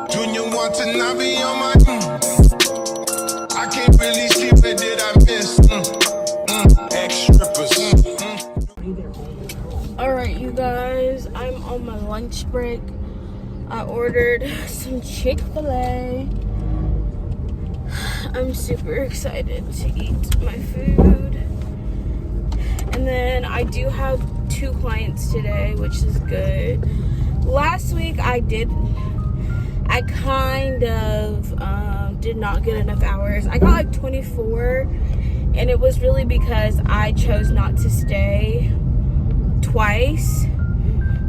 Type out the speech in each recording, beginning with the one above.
Junior want to not be on my I can't really see what did I miss. Ex-strippers. Alright, you guys, I'm on my lunch break. I ordered some Chick-fil-A. I'm super excited to eat my food. And then I do have 2 clients today, which is good. Last week I kind of did not get enough hours. I got like 24, and it was really because I chose not to stay twice.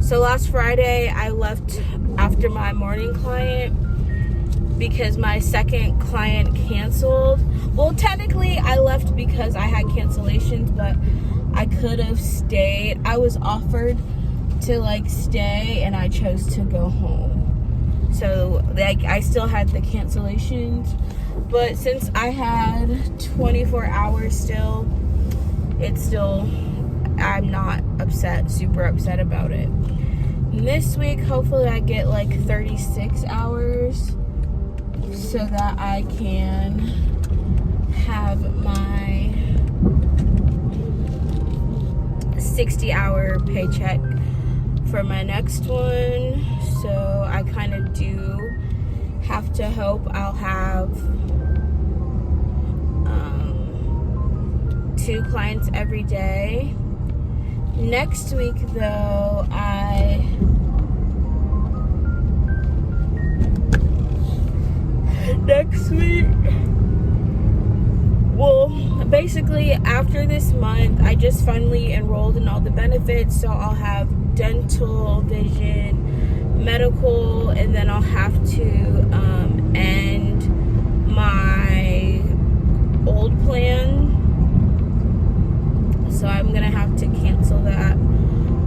So last Friday I left after my morning client because my second client canceled. Well, technically I left because I had cancellations, but I could have stayed. I was offered to like stay and I chose to go home. So like I still had the cancellations, but since I had 24 hours still, I'm not super upset about it. And this week, hopefully I get like 36 hours so that I can have my 60-hour paycheck for my next one. So I kind of do have to hope I'll have 2 clients every day. Next week though, well, basically after this month, I just finally enrolled in all the benefits, so I'll have dental, vision, medical, and then I'll have to end my old plan. So I'm gonna have to cancel that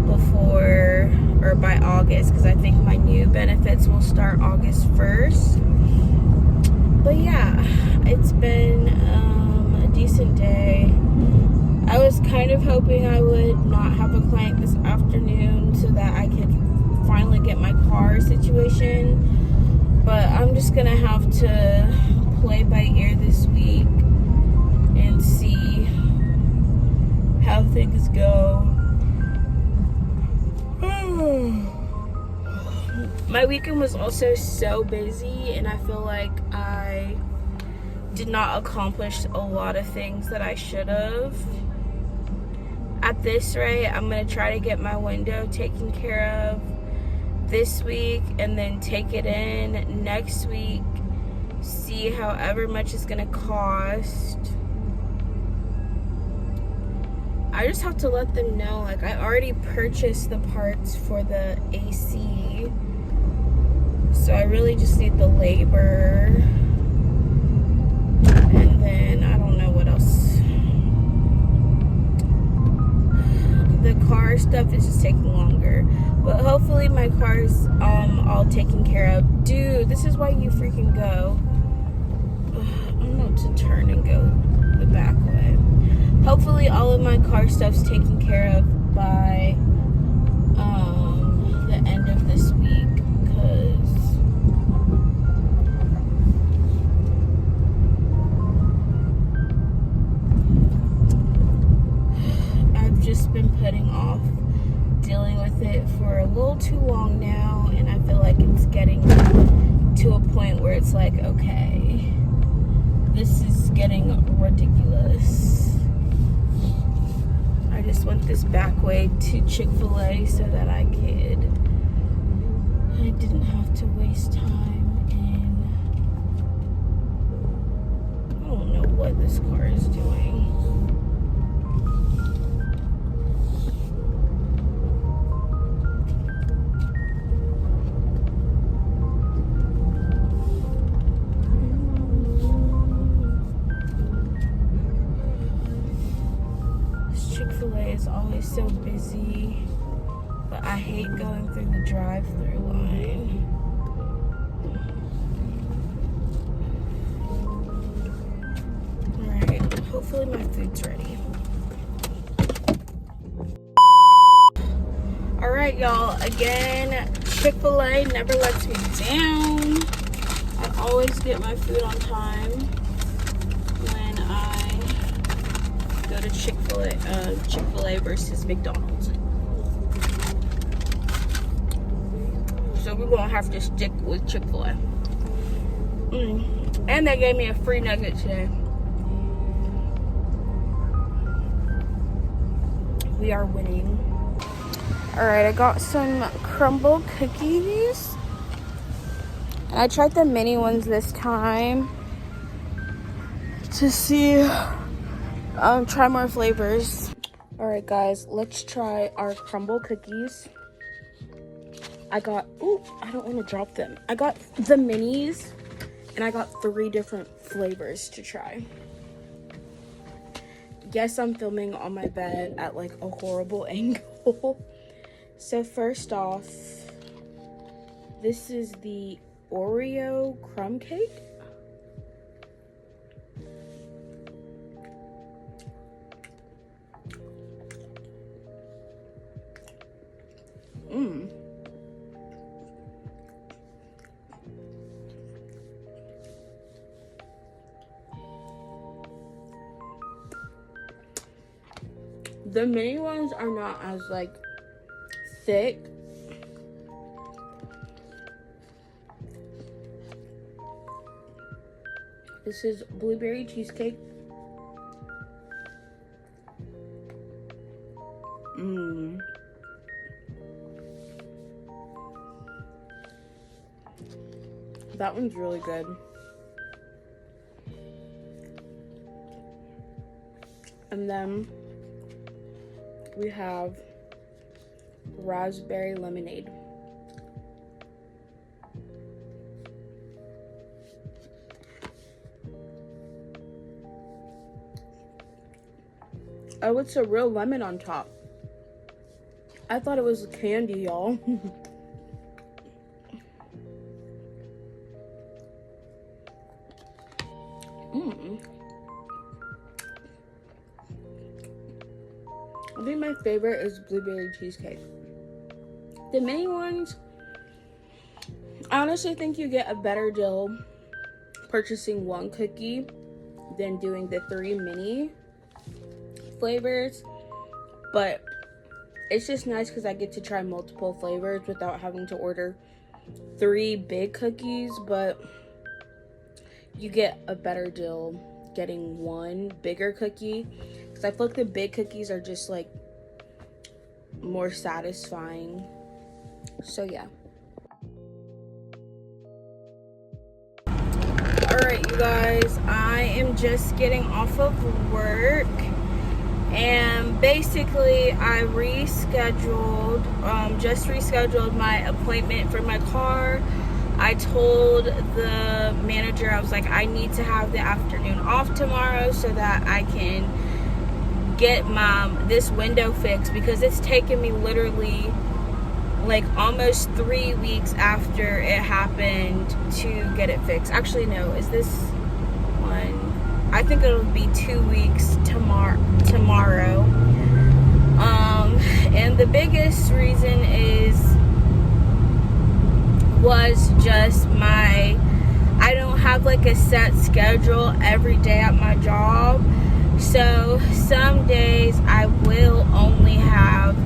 before or by August, because I think my new benefits will start August 1st. But yeah, it's been a decent day. I was kind of hoping I would not have a client this afternoon so that I could finally get my car situation, but I'm just gonna have to play by ear this week and see how things go. My weekend was also so busy, and I feel like I did not accomplish a lot of things that I should have. At this rate, I'm going to try to get my window taken care of this week and then take it in next week, see however much it's going to cost. I just have to let them know, like, I already purchased the parts for the AC, so I really just need the labor, and then I don't know what else. The car stuff is just taking longer, but hopefully my car's all taken care of. Dude, this is why you freaking go. I'm about to turn and go the back way. Hopefully all of my car stuff's taken care of by the end of this week, because I've just been putting off dealing with it for a little too long now, and I feel like it's getting to a point where it's like, okay, this is getting ridiculous. I just went this back way to Chick-fil-A so that I didn't have to waste time in, I don't know what this car is doing. Chick-fil-A is always so busy, but I hate going through the drive-through line. Alright, hopefully my food's ready. Alright, y'all, again, Chick-fil-A never lets me down. I always get my food on time when I go to Chick-fil-A versus McDonald's. So we're gonna have to stick with Chick-fil-A. And they gave me a free nugget today. We are winning. Alright, I got some crumble cookies. I tried the mini ones this time to see, try more flavors. Alright guys, let's try our crumble cookies. I got, ooh, I don't want to drop them. I got the minis and I got 3 different flavors to try. Yes, I'm filming on my bed at like a horrible angle. So first off, this is the Oreo crumb cake. The mini ones are not as like thick. This is blueberry cheesecake. That one's really good. And then we have raspberry lemonade. Oh, it's a real lemon on top. I thought it was candy, y'all. I think my favorite is blueberry cheesecake. The mini ones, I honestly think you get a better deal purchasing 1 cookie than doing the 3 mini flavors, but it's just nice because I get to try multiple flavors without having to order 3 big cookies. But you get a better deal getting 1 bigger cookie, because I feel like the big cookies are just like more satisfying. So yeah. Alright you guys, I am just getting off of work. And basically I just rescheduled my appointment for my car. I told the manager, I was like, I need to have the afternoon off tomorrow so that I can get this window fixed, because it's taken me literally like almost 3 weeks after it happened to get it fixed. Actually, no, is this one? I think it'll be 2 weeks tomorrow. And the biggest reason was just I don't have like a set schedule every day at my job. So some days I will only have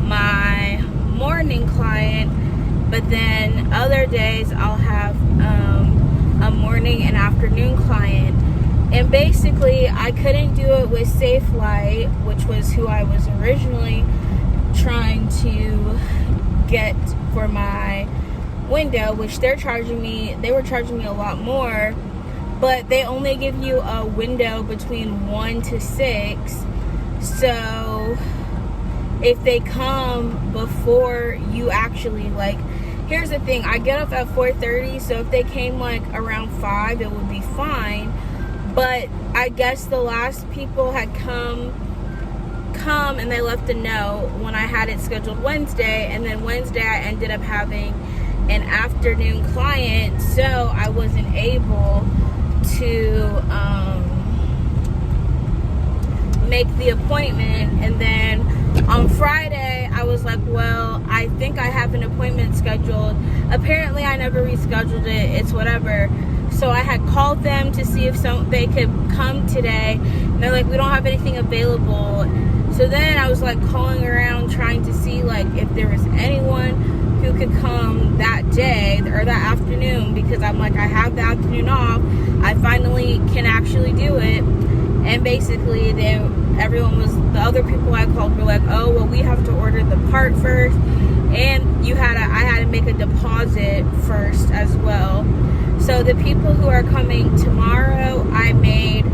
my morning client, but then other days I'll have a morning and afternoon client. And basically I couldn't do it with Safe Light, which was who I was originally trying to get for my window, which they were charging me a lot more, but they only give you a window between 1 to 6. So if they come before you actually, like, here's the thing, I get up at 4:30, so if they came like around 5, it would be fine. But I guess the last people had come and they left a note when I had it scheduled Wednesday, and then Wednesday I ended up having an afternoon client, so I wasn't able to make the appointment. And then On Friday, I was like, well, I think I have an appointment scheduled. Apparently, I never rescheduled it. It's whatever. So I had called them to see if they could come today. And they're like, we don't have anything available. So then I was like calling around trying to see like if there was anyone who could come that day or that afternoon, because I'm like, I have the afternoon off. I finally can actually do it. And basically the other people I called were like, oh, well, we have to order the part first, and I had to make a deposit first as well. So the people who are coming tomorrow, I paid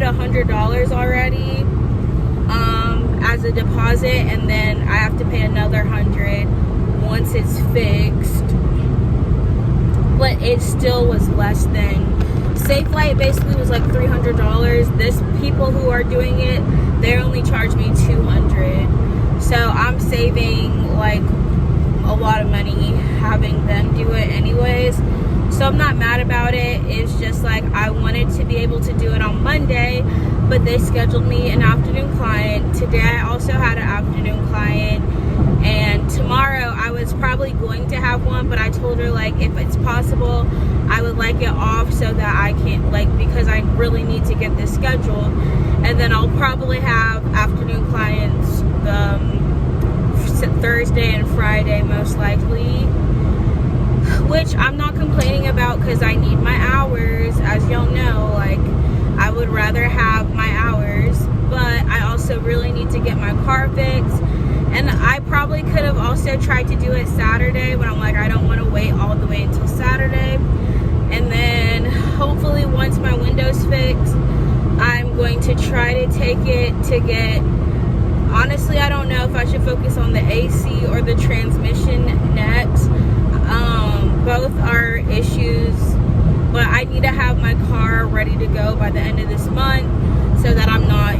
$100 already as a deposit, and then I have to pay another $100 once it's fixed. But it still was less than Safelite. Basically was like $300. This people who are doing it, they only charge me $200. So I'm saving like a lot of money having them do it anyways. So I'm not mad about it. It's just like I wanted to be able to do it on Monday, but they scheduled me an afternoon client. Today I also had an afternoon client, and tomorrow I was probably going to have one, but I told her like if it's possible I would like it off so that I can, like, because I really need to get this scheduled. And then I'll probably have afternoon clients Thursday and Friday most likely, which I'm not complaining about because I need my hours. As y'all know, like, I would rather have my hours, but I also really need to get my car fixed. And I probably could have also tried to do it Saturday, but I'm like, I don't want to wait all the way until Saturday. And then hopefully once my window's fixed, I'm going to try to take it to get, honestly, I don't know if I should focus on the AC or the transmission next. Both are issues, but I need to have my car ready to go by the end of this month so that I'm not,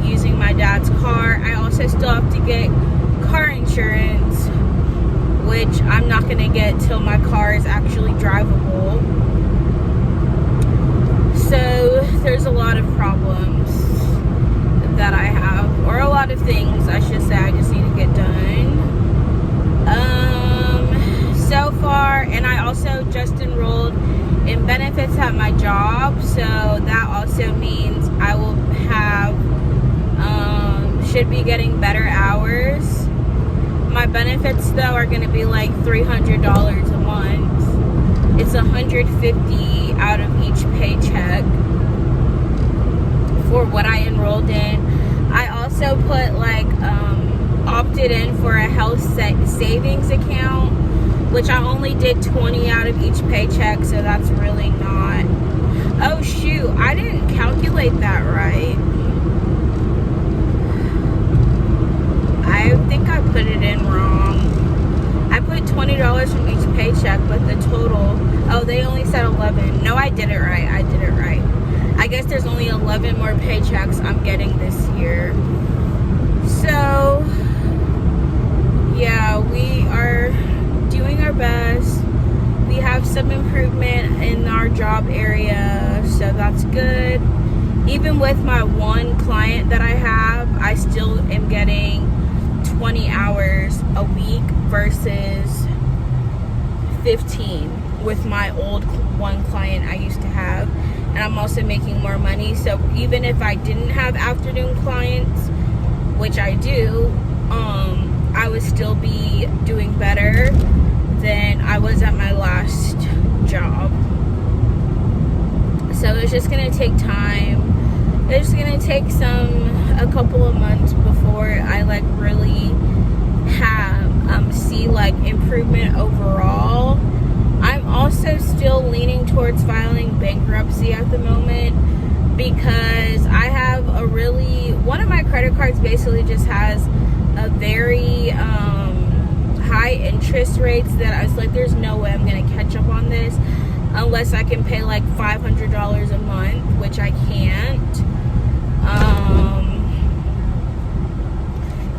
using my dad's car. I also still have to get car insurance, which I'm not going to get till my car is actually drivable. So there's a lot of problems that I have, or a lot of things I should say I just need to get done. So far, and I also just enrolled in benefits at my job, so that also means I will have should be getting better hours. My benefits though are going to be like $300 a month. It's $150 out of each paycheck for what I enrolled in. I also put like opted in for a health savings account, which I only did 20 out of each paycheck, so that's really not. Oh shoot, I didn't calculate that right. I think I put it in wrong. I put $20 from each paycheck, but the total, oh, they only said 11. No, I did it right. I guess there's only 11 more paychecks I'm getting this year. So, yeah, we are doing our best. We have some improvement in our job area, so that's good. Even with my one client that I have, I still am getting 20 hours a week versus 15 with my old one client I used to have. And I'm also making more money, so even if I didn't have afternoon clients, which I do, I would still be doing better than I was at my last job. So it's just gonna take time. It's gonna take a couple of months before I like really see like improvement overall. I'm also still leaning towards filing bankruptcy at the moment because I have one of my credit cards basically just has a very high interest rates that I was like, there's no way I'm gonna catch up on this unless I can pay like $500 a month, which I can't.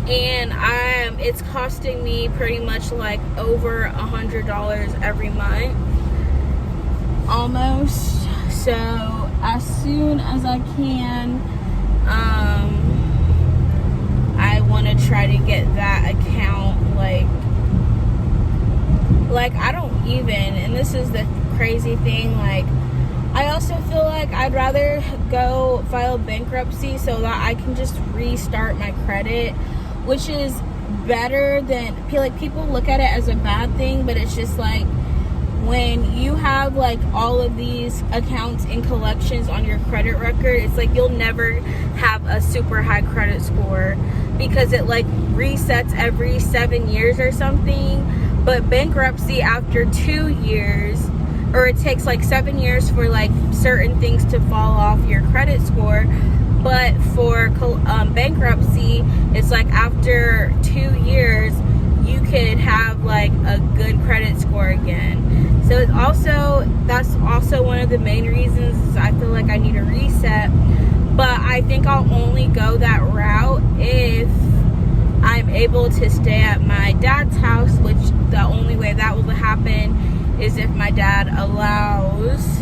And it's costing me pretty much like over $100 every month, almost. So as soon as I can, I want to try to get that account, like I don't even, and this is the crazy thing, like I also feel like I'd rather go file bankruptcy so that I can just restart my credit, which is better than, like, people look at it as a bad thing, but it's just like when you have like all of these accounts and collections on your credit record, it's like you'll never have a super high credit score because it like resets every 7 years or something. But bankruptcy after 2 years, or it takes like 7 years for like certain things to fall off your credit score. But for bankruptcy, it's like after 2 years, you could have like a good credit score again. So it's also, that's also one of the main reasons I feel like I need a reset. But I think I'll only go that route if I'm able to stay at my dad's house, which the only way that will happen is if my dad allows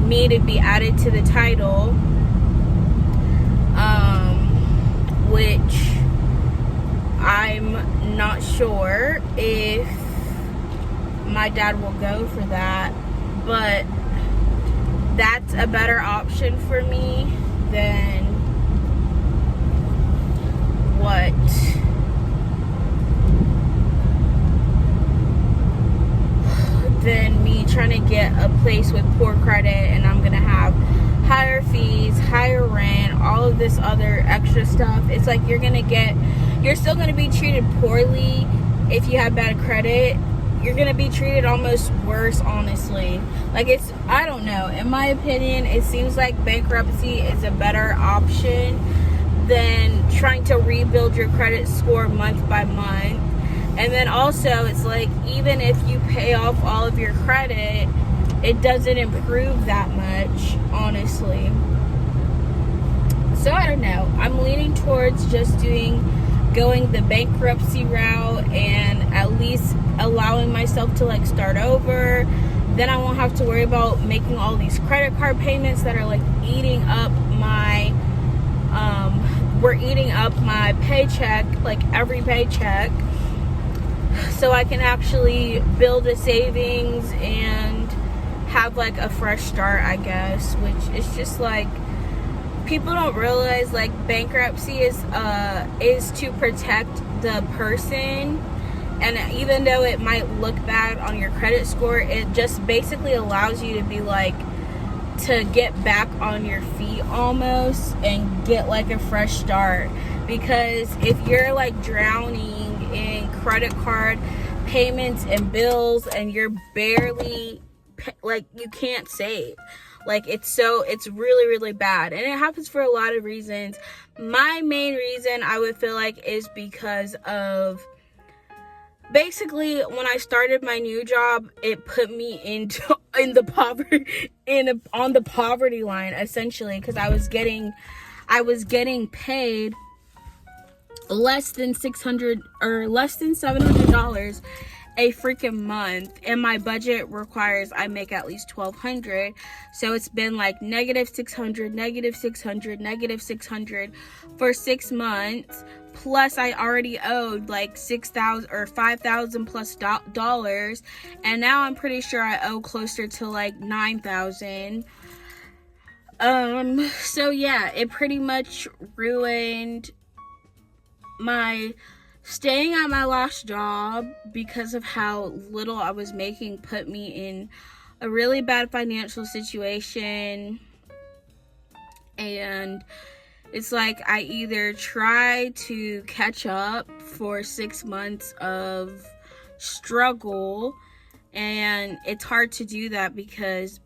me to be added to the title, which I'm not sure if my dad will go for that, but that's a better option for me than what than me trying to get a place with poor credit, and I'm gonna have higher fees, higher rent, all of this other extra stuff. It's like you're still gonna be treated poorly if you have bad credit. You're gonna be treated almost worse, honestly. Like, it's, I don't know, in my opinion, it seems like bankruptcy is a better option than trying to rebuild your credit score month by month. And then also, it's like, even if you pay off all of your credit, it doesn't improve that much, honestly. So I don't know, I'm leaning towards just going the bankruptcy route and at least allowing myself to like start over. Then I won't have to worry about making all these credit card payments that are like eating up my paycheck, like every paycheck. So I can actually build a savings and have like a fresh start, I guess, which is just like, people don't realize like bankruptcy is to protect the person. And even though it might look bad on your credit score, it just basically allows you to be like, to get back on your feet almost and get like a fresh start. Because if you're like drowning in credit card payments and bills and you're barely, like, you can't save, like, it's really, really bad. And it happens for a lot of reasons. My main reason I would feel like is because of, basically, when I started my new job, it put me on the poverty line, essentially, because I was getting paid less than $600 or less than $700 a freaking month, and my budget requires I make at least $1,200. So it's been like -$600, -$600, -$600 for 6 months. Plus I already owed like $6,000 or $5,000 plus dollars, and now I'm pretty sure I owe closer to like $9,000. So yeah, it pretty much ruined my staying at my last job because of how little I was making. Put me in a really bad financial situation, and it's like I either try to catch up for 6 months of struggle, and it's hard to do that because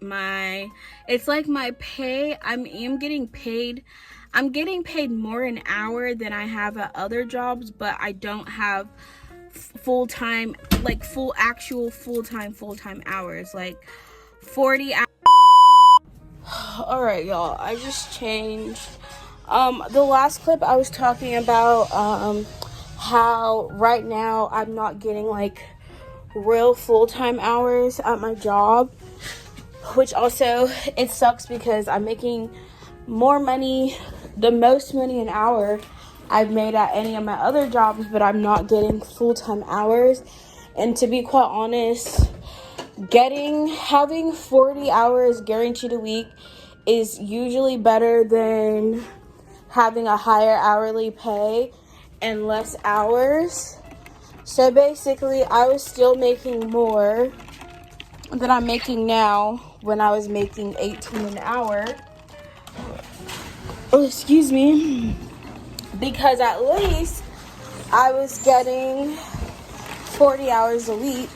it's like my pay, I'm getting paid more an hour than I have at other jobs, but I don't have full-time, like full-time hours, like 40 hours. Alright, y'all, I just changed. The last clip I was talking about how right now I'm not getting like real full-time hours at my job, which also, it sucks because I'm making more money, the most money an hour I've made at any of my other jobs, but I'm not getting full-time hours. And to be quite honest, having 40 hours guaranteed a week is usually better than having a higher hourly pay and less hours. So basically, I was still making more than I'm making now when I was making 18 an hour. Oh, excuse me. Because at least I was getting 40 hours a week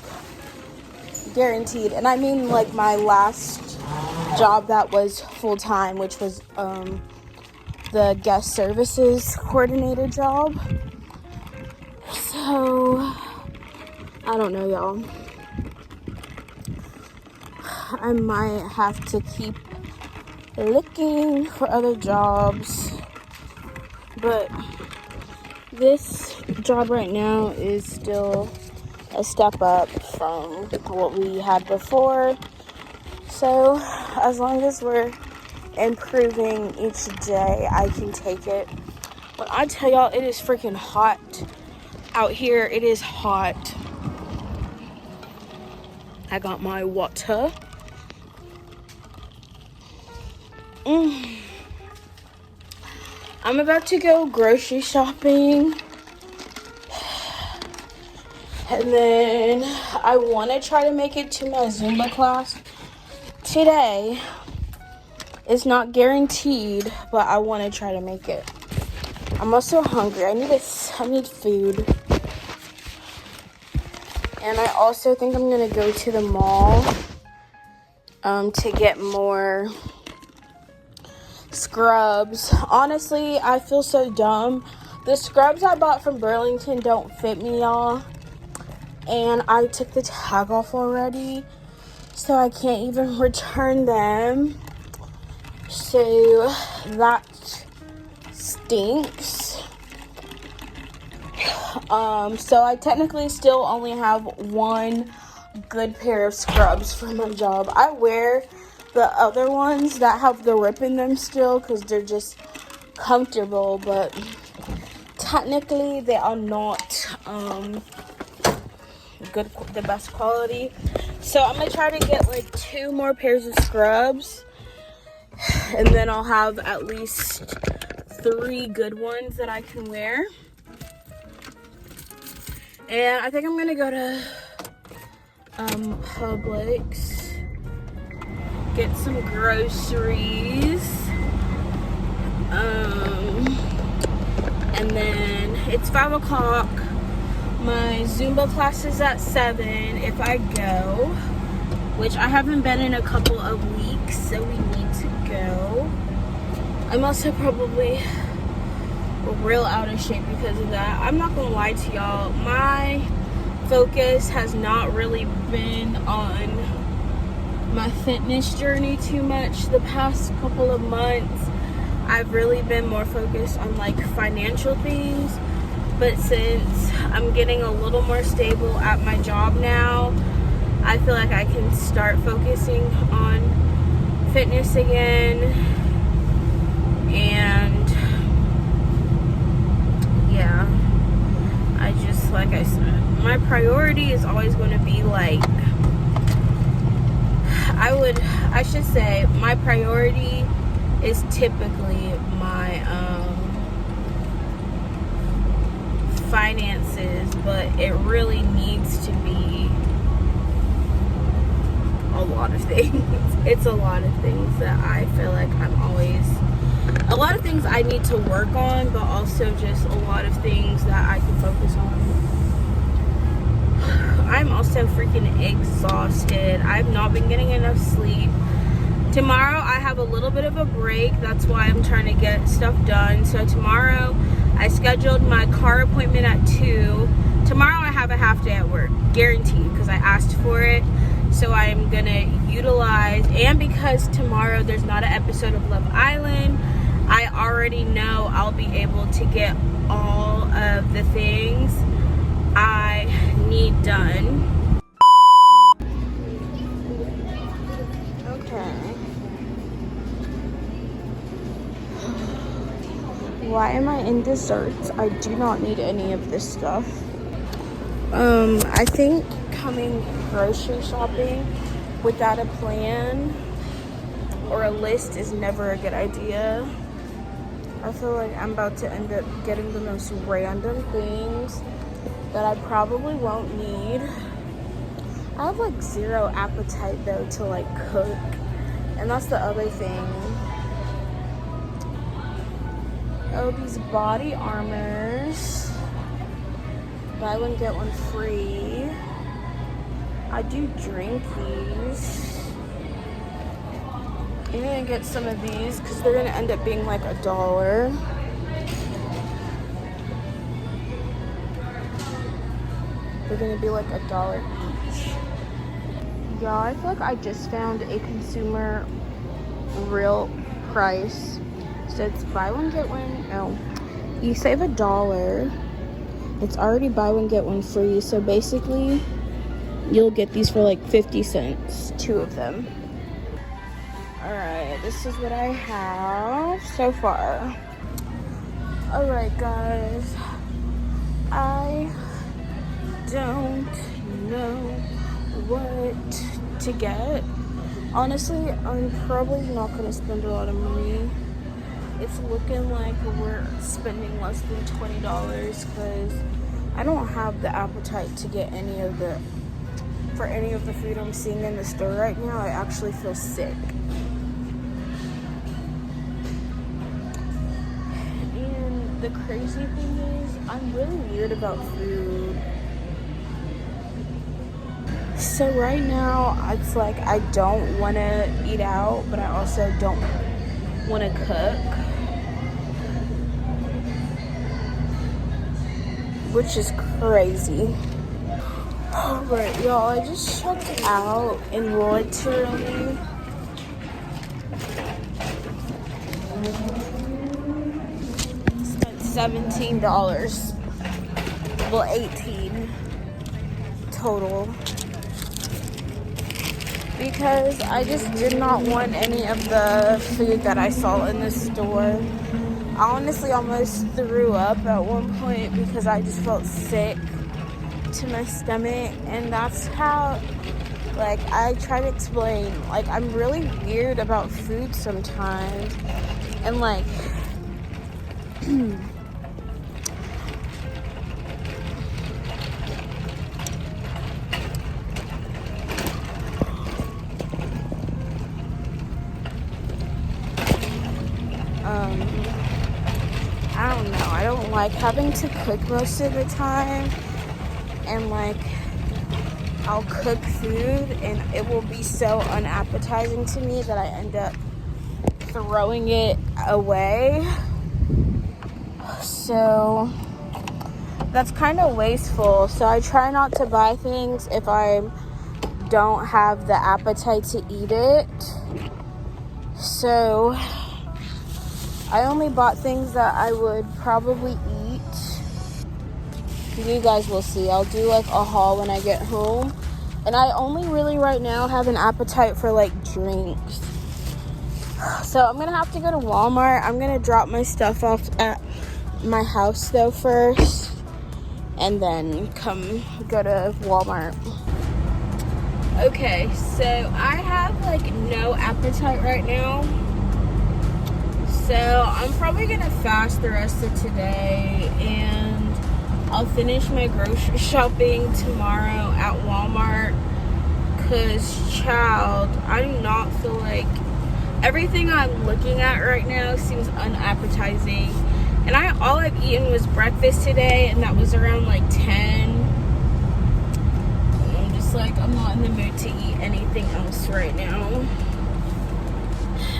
guaranteed. And I mean like my last job that was full-time, which was the guest services coordinator job. So I don't know, y'all. I might have to keep looking for other jobs, but this job right now is still a step up from what we had before. So as long as we're improving each day, I can take it. When I tell y'all, it is freaking hot out here. It is hot. I got my water. I'm about to go grocery shopping. And then I want to try to make it to my Zumba class today. It's not guaranteed, but I want to try to make it. I'm also hungry. I need food. And I also think I'm going to go to the mall to get more scrubs. Honestly, I feel so dumb. The scrubs I bought from Burlington don't fit me, y'all. And I took the tag off already, so I can't even return them. So that stinks. So I technically still only have one good pair of scrubs for my job. I wear the other ones that have the rip in them still because they're just comfortable, but technically they are not the best quality. So I'm gonna try to get like 2 more pairs of scrubs, and then I'll have at least 3 good ones that I can wear. And I think I'm gonna go to Publix, get some groceries, and then it's 5 o'clock. My Zumba class is at 7 if I go, which I haven't been in a couple of weeks, so we need to go. I'm also probably real out of shape because of that. I'm not gonna lie to y'all, my focus has not really been on my fitness journey too much the past couple of months. I've really been more focused on like financial things, but since I'm getting a little more stable at my job now, I feel like I can start focusing on fitness again. And yeah, I just, like I said, my priority is always going to be like, I should say my priority is typically my finances, but it really needs to be a lot of things. It's a lot of things that I feel like a lot of things I need to work on, but also just a lot of things that I can focus on. I'm also freaking exhausted. I've not been getting enough sleep. Tomorrow I have a little bit of a break. That's why I'm trying to get stuff done. So tomorrow I scheduled my car appointment at 2. Tomorrow I have a half day at work, guaranteed, because I asked for it. So I'm gonna utilize, and because tomorrow there's not an episode of Love Island, I already know I'll be able to get all of the things I need done. Okay. Why am I in desserts? I do not need any of this stuff. I think coming grocery shopping without a plan or a list is never a good idea. I feel like I'm about to end up getting the most random things that I probably won't need. I have like zero appetite though to like cook, and that's the other thing. Oh, these body armors. Buy one, get one free. I do drink these. I'm gonna get some of these because they're gonna end up being like $1. They're gonna be like $1 each. Y'all, I feel like I just found a consumer real price. So it's buy one, get one. Oh, you save $1. It's already buy one, get one free. So basically, you'll get these for like 50 cents, 2 of them. Alright, this is what I have so far. Alright, guys. I don't know what to get. Honestly, I'm probably not going to spend a lot of money. It's looking like we're spending less than $20 because I don't have the appetite to get any of the food I'm seeing in the store right now. I actually feel sick. And the crazy thing is, I'm really weird about food. So right now, it's like I don't want to eat out, but I also don't want to cook. Which is crazy. Alright, y'all, I just checked out and literally spent $17. Well, $18 total. Because I just did not want any of the food that I saw in the store. I honestly almost threw up at one point because I just felt sick to my stomach, and that's how, like, I try to explain, like, I'm really weird about food sometimes, and like I don't know, I don't like having to cook most of the time, and like I'll cook food and it will be so unappetizing to me that I end up throwing it away. So that's kind of wasteful. So I try not to buy things if I don't have the appetite to eat it. So I only bought things that I would probably eat. You guys will see. I'll do like a haul when I get home. And I only really right now have an appetite for like drinks. So I'm going to have to go to Walmart. I'm going to drop my stuff off at my house though first. And then go to Walmart. Okay, so I have like no appetite right now. So I'm probably gonna fast the rest of today, and I'll finish my grocery shopping tomorrow at Walmart. Cause child, I do not feel like everything I'm looking at right now seems unappetizing. And all I've eaten was breakfast today, and that was around like 10. And I'm just like, I'm not in the mood to eat anything else right now.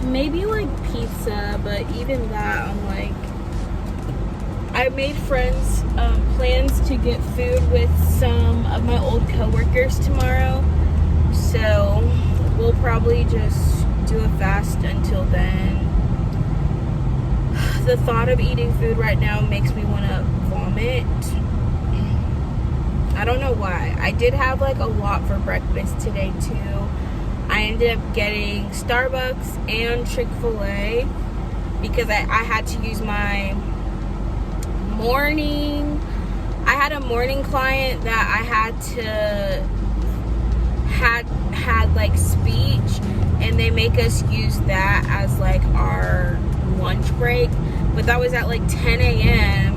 Maybe like pizza, but even that, I'm like, I made plans to get food with some of my old coworkers tomorrow, so we'll probably just do a fast until then. The thought of eating food right now makes me want to vomit. I don't know why. I did have like a lot for breakfast today too. I ended up getting Starbucks and Chick-fil-A because I had to use my morning. I had a morning client that I had like speech, and they make us use that as like our lunch break. But that was at like 10 a.m.,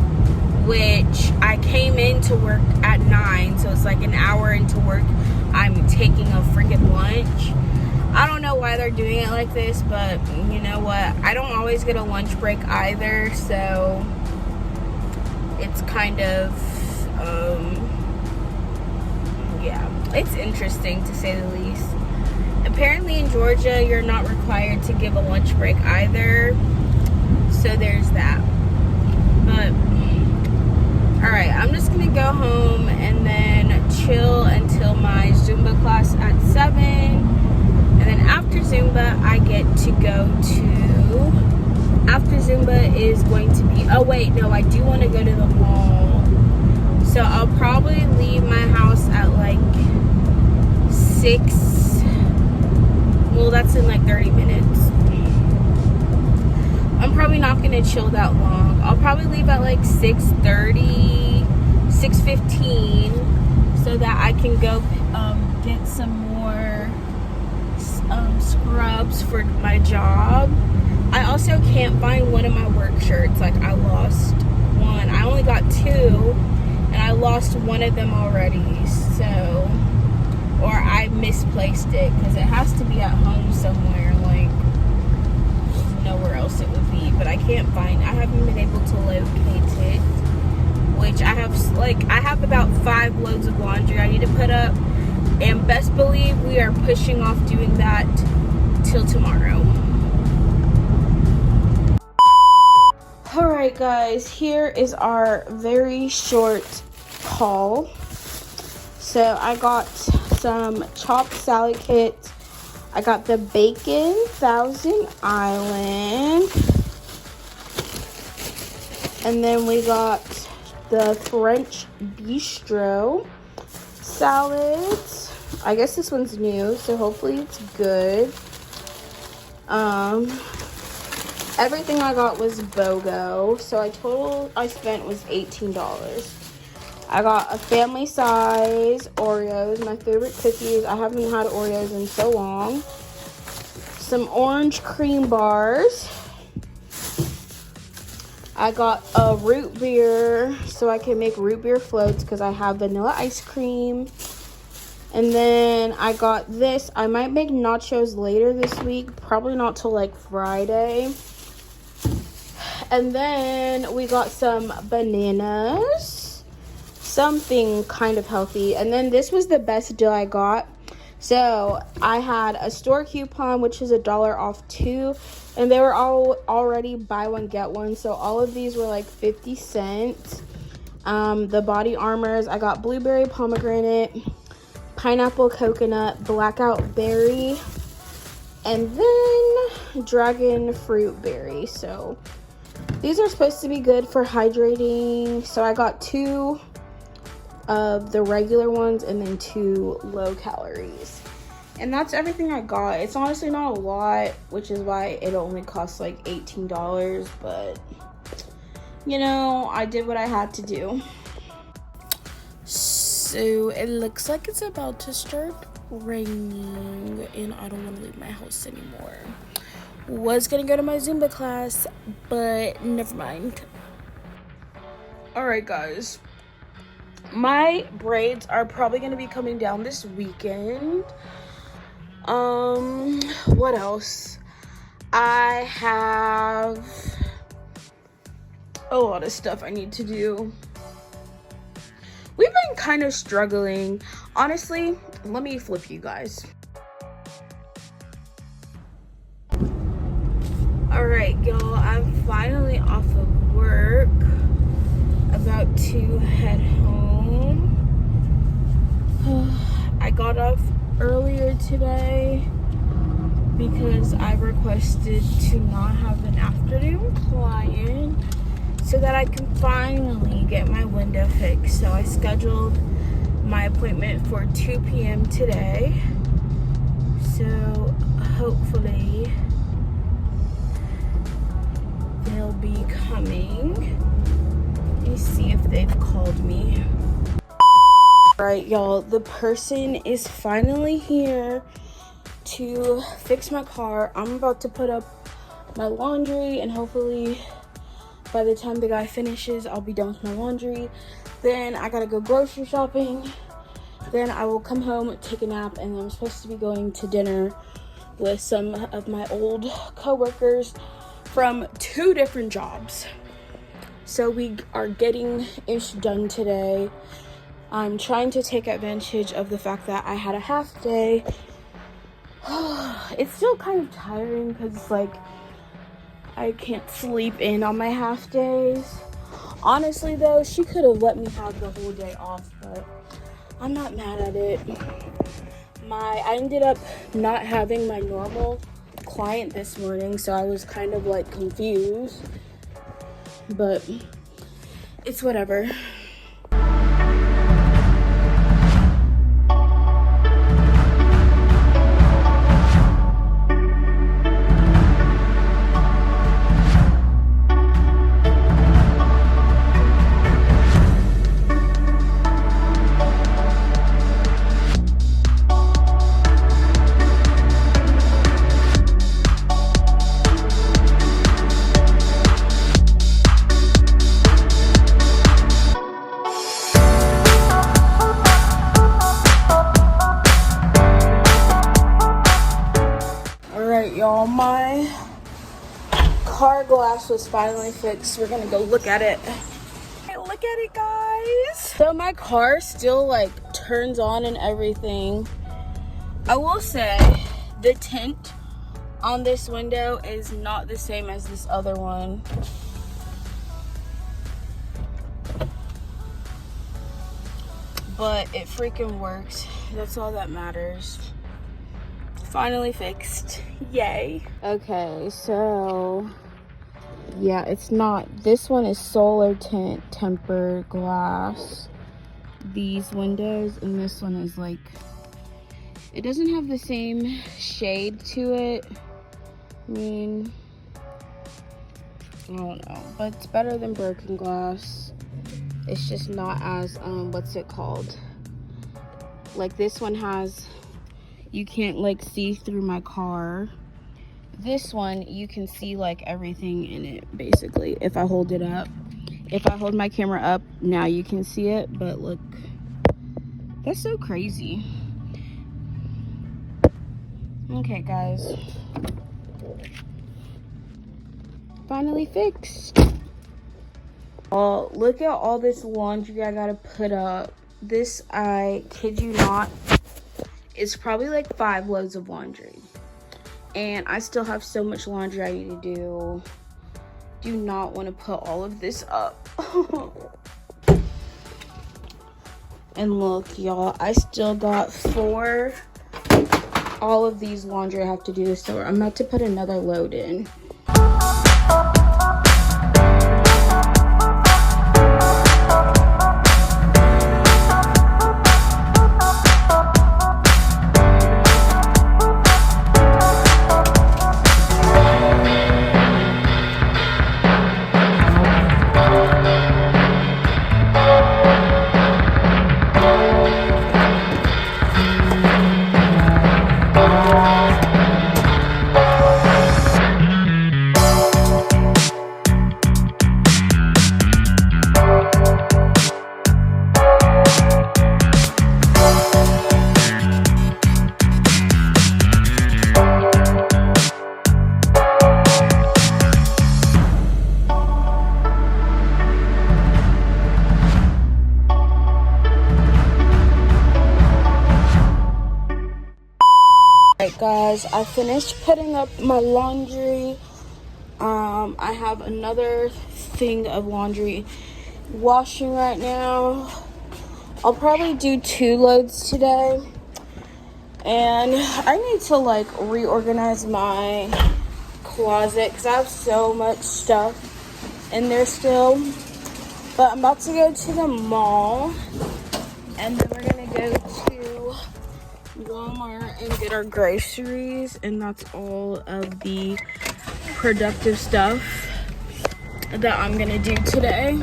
which I came into work at 9, so it's like an hour into work I'm taking a freaking lunch. I don't know why they're doing it like this, but you know what? I don't always get a lunch break either, so it's kind of, yeah, it's interesting to say the least. Apparently in Georgia, you're not required to give a lunch break either, so there's that. But alright, I'm just gonna go home and then chill until my Zumba class at 7. And then after Zumba, I get to go to... After Zumba is going to be... Oh, wait, no, I do want to go to the mall. So I'll probably leave my house at like 6. Well, that's in like 30 minutes. I'm probably not going to chill that long. I'll probably leave at like 6:30, 6:15, so that I can go get some more scrubs for my job. I also can't find one of my work shirts. Like, I lost one. I only got 2, and I lost one of them already. So, or I misplaced it, because it has to be at home somewhere, like nowhere else it would be. But I can't find, I haven't been able to locate it, which I have about 5 loads of laundry I need to put up, and best believe we are pushing off doing that till tomorrow. Alright guys, here is our very short haul. So I got some chopped salad kits. I got the bacon Thousand Island. And then we got the French bistro salads. I guess this one's new, so hopefully it's good. Everything I got was BOGO, so total I spent was $18. I got a family size Oreos, my favorite cookies. I haven't had Oreos in so long. Some orange cream bars. I got a root beer so I can make root beer floats because I have vanilla ice cream. And then I got this. I might make nachos later this week, probably not till like Friday. And then we got some bananas, something kind of healthy. And then this was the best deal I got. So I had a store coupon, which is $1 off 2, and they were all already buy one get one. So all of these were like 50 cents. The body armors, I got blueberry pomegranate, pineapple coconut, blackout berry, and then dragon fruit berry. So these are supposed to be good for hydrating. So I got 2 of the regular ones and then 2 low calories. And that's everything I got. It's honestly not a lot, which is why it only costs like $18. But, you know, I did what I had to do. So it looks like it's about to start raining and I don't want to leave my house anymore. Was gonna go to my Zumba class, but never mind. Alright guys, my braids are probably gonna be coming down this weekend. What else? I have a lot of stuff I need to do. We've been kind of struggling. Honestly, let me flip you guys. Alright, y'all, I'm finally off of work. About to head home. I got off earlier today because I requested to not have an afternoon client so that I can finally get my window fixed. So I scheduled my appointment for 2 p.m. today. So hopefully they'll be coming me see if they've called me. Alright, y'all, the person is finally here to fix my car. I'm about to put up my laundry, and hopefully by the time the guy finishes, I'll be done with my laundry. Then I gotta go grocery shopping. Then I will come home, take a nap, and I'm supposed to be going to dinner with some of my old co-workers from 2 different jobs. So we are getting ish done today. I'm trying to take advantage of the fact that I had a half day. It's still kind of tiring because like I can't sleep in on my half days. Honestly though, she could have let me have the whole day off, but I'm not mad at it. I ended up not having my normal client this morning, so I was kind of like confused, but it's whatever. Y'all, my car glass was finally fixed. We're gonna go look at it. Hey, look at it, guys. So my car still like turns on and everything. I will say the tint on this window is not the same as this other one. But it freaking works. That's all that matters. Finally fixed. Yay. Okay, so yeah, it's not. This one is solar tint tempered glass. These windows, and this one is like, it doesn't have the same shade to it. I mean, I don't know, but it's better than broken glass. It's just not as what's it called? Like this one has, you can't like see through my car. This one, you can see like everything in it basically. If I hold it up, if I hold my camera up, now you can see it, but look, that's so crazy. Okay guys, finally fixed. Oh, look at all this laundry I gotta put up. This, I kid you not, it's probably like 5 loads of laundry, and I still have so much laundry I need to do. Do not want to put all of this up. And look, y'all, I still got 4. All of these laundry I have to do, so I'm about to put another load in. Alright guys, I finished putting up my laundry. I have another thing of laundry washing right now. I'll probably do 2 loads today. And I need to like reorganize my closet because I have so much stuff in there still. But I'm about to go to the mall, and then we're gonna go to Walmart and get our groceries, and that's all of the productive stuff that I'm gonna do today.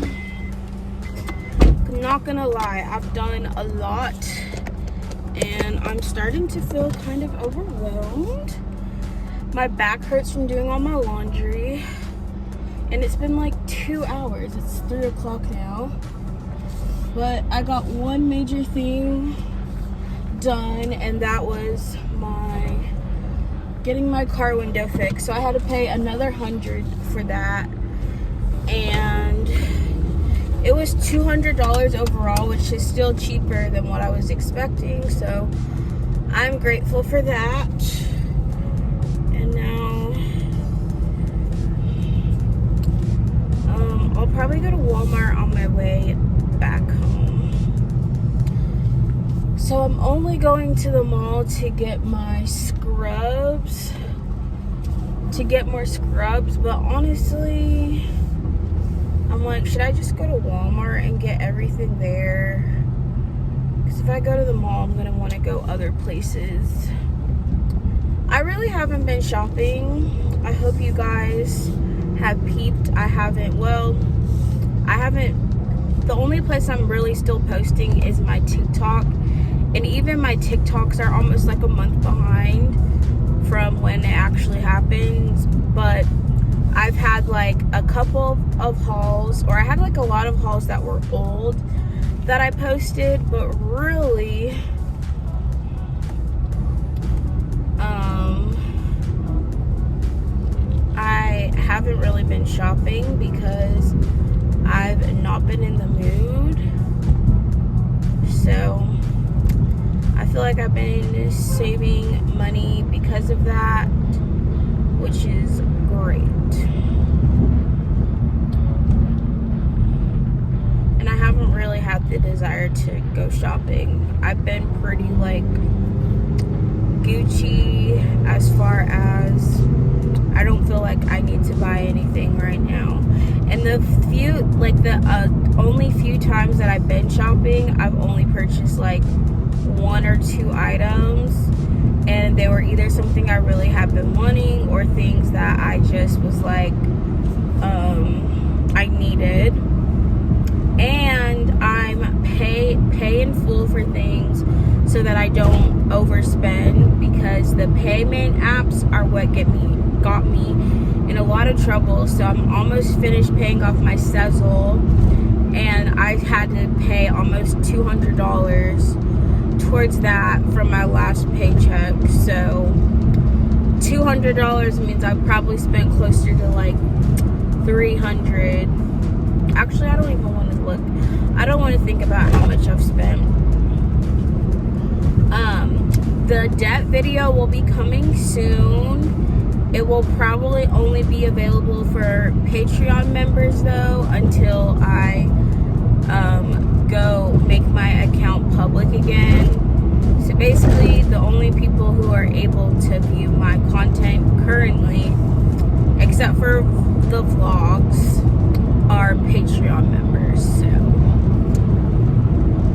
not gonna lie, I've done a lot and I'm starting to feel kind of overwhelmed. My back hurts from doing all my laundry, and it's been like 2 hours. It's 3 o'clock now, but I got one major thing done, and that was getting my car window fixed. So I had to pay another $100 for that, and it was $200 overall, which is still cheaper than what I was expecting, so I'm grateful for that. And now I'll probably go to Walmart on my way back home. So I'm only going to the mall to get my scrubs, more scrubs, but honestly, I'm like, should I just go to Walmart and get everything there? Because if I go to the mall, I'm going to want to go other places. I really haven't been shopping. I hope you guys have peeped. I haven't. The only place I'm really still posting is my TikTok. And even my TikToks are almost like a month behind from when it actually happens. But I've had like a couple of hauls, or I had like a lot of hauls that were old that I posted, but really I haven't really been shopping because I've not been in the mood. So I feel like I've been saving money because of that, which is great. And I haven't really had the desire to go shopping. I've been pretty like Gucci as far as I don't feel like I need to buy anything right now. And the only few times that I've been shopping, I've only purchased like 1 or 2 items, and they were either something I really have been wanting or things that I just was like I needed. And I'm pay in full for things so that I don't overspend, because the payment apps are what got me in a lot of trouble. So I'm almost finished paying off my Sezzle, and I had to pay almost $200 towards that from my last paycheck. So $200 means I probably spent closer to like $300. Actually, I don't even want to look. I don't want to think about how much I've spent. The debt video will be coming soon. It will probably only be available for Patreon members though, until I go make my account public again. So basically, the only people who are able to view my content currently, except for the vlogs, are Patreon members. So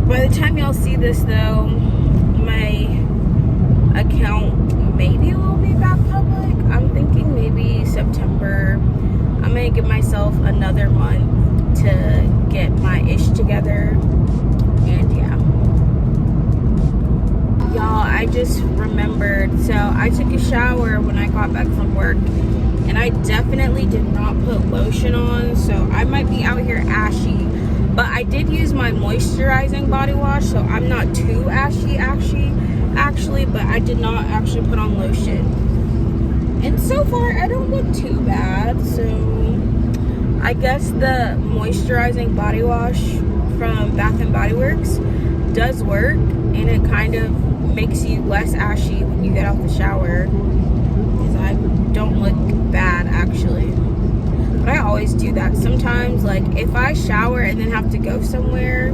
by the time y'all see this though, my account maybe will be back public. I'm thinking maybe September. I'm gonna give myself another month to get my ish together. And yeah, y'all, I just remembered, so I took a shower when I got back from work, and I definitely did not put lotion on, so I might be out here ashy. But I did use my moisturizing body wash, so I'm not too ashy actually, but I did not actually put on lotion. And so far, I don't look too bad. So I guess the moisturizing body wash from Bath & Body Works does work, and it kind of makes you less ashy when you get out the shower, because I don't look bad actually. But I always do that sometimes. Like if I shower and then have to go somewhere,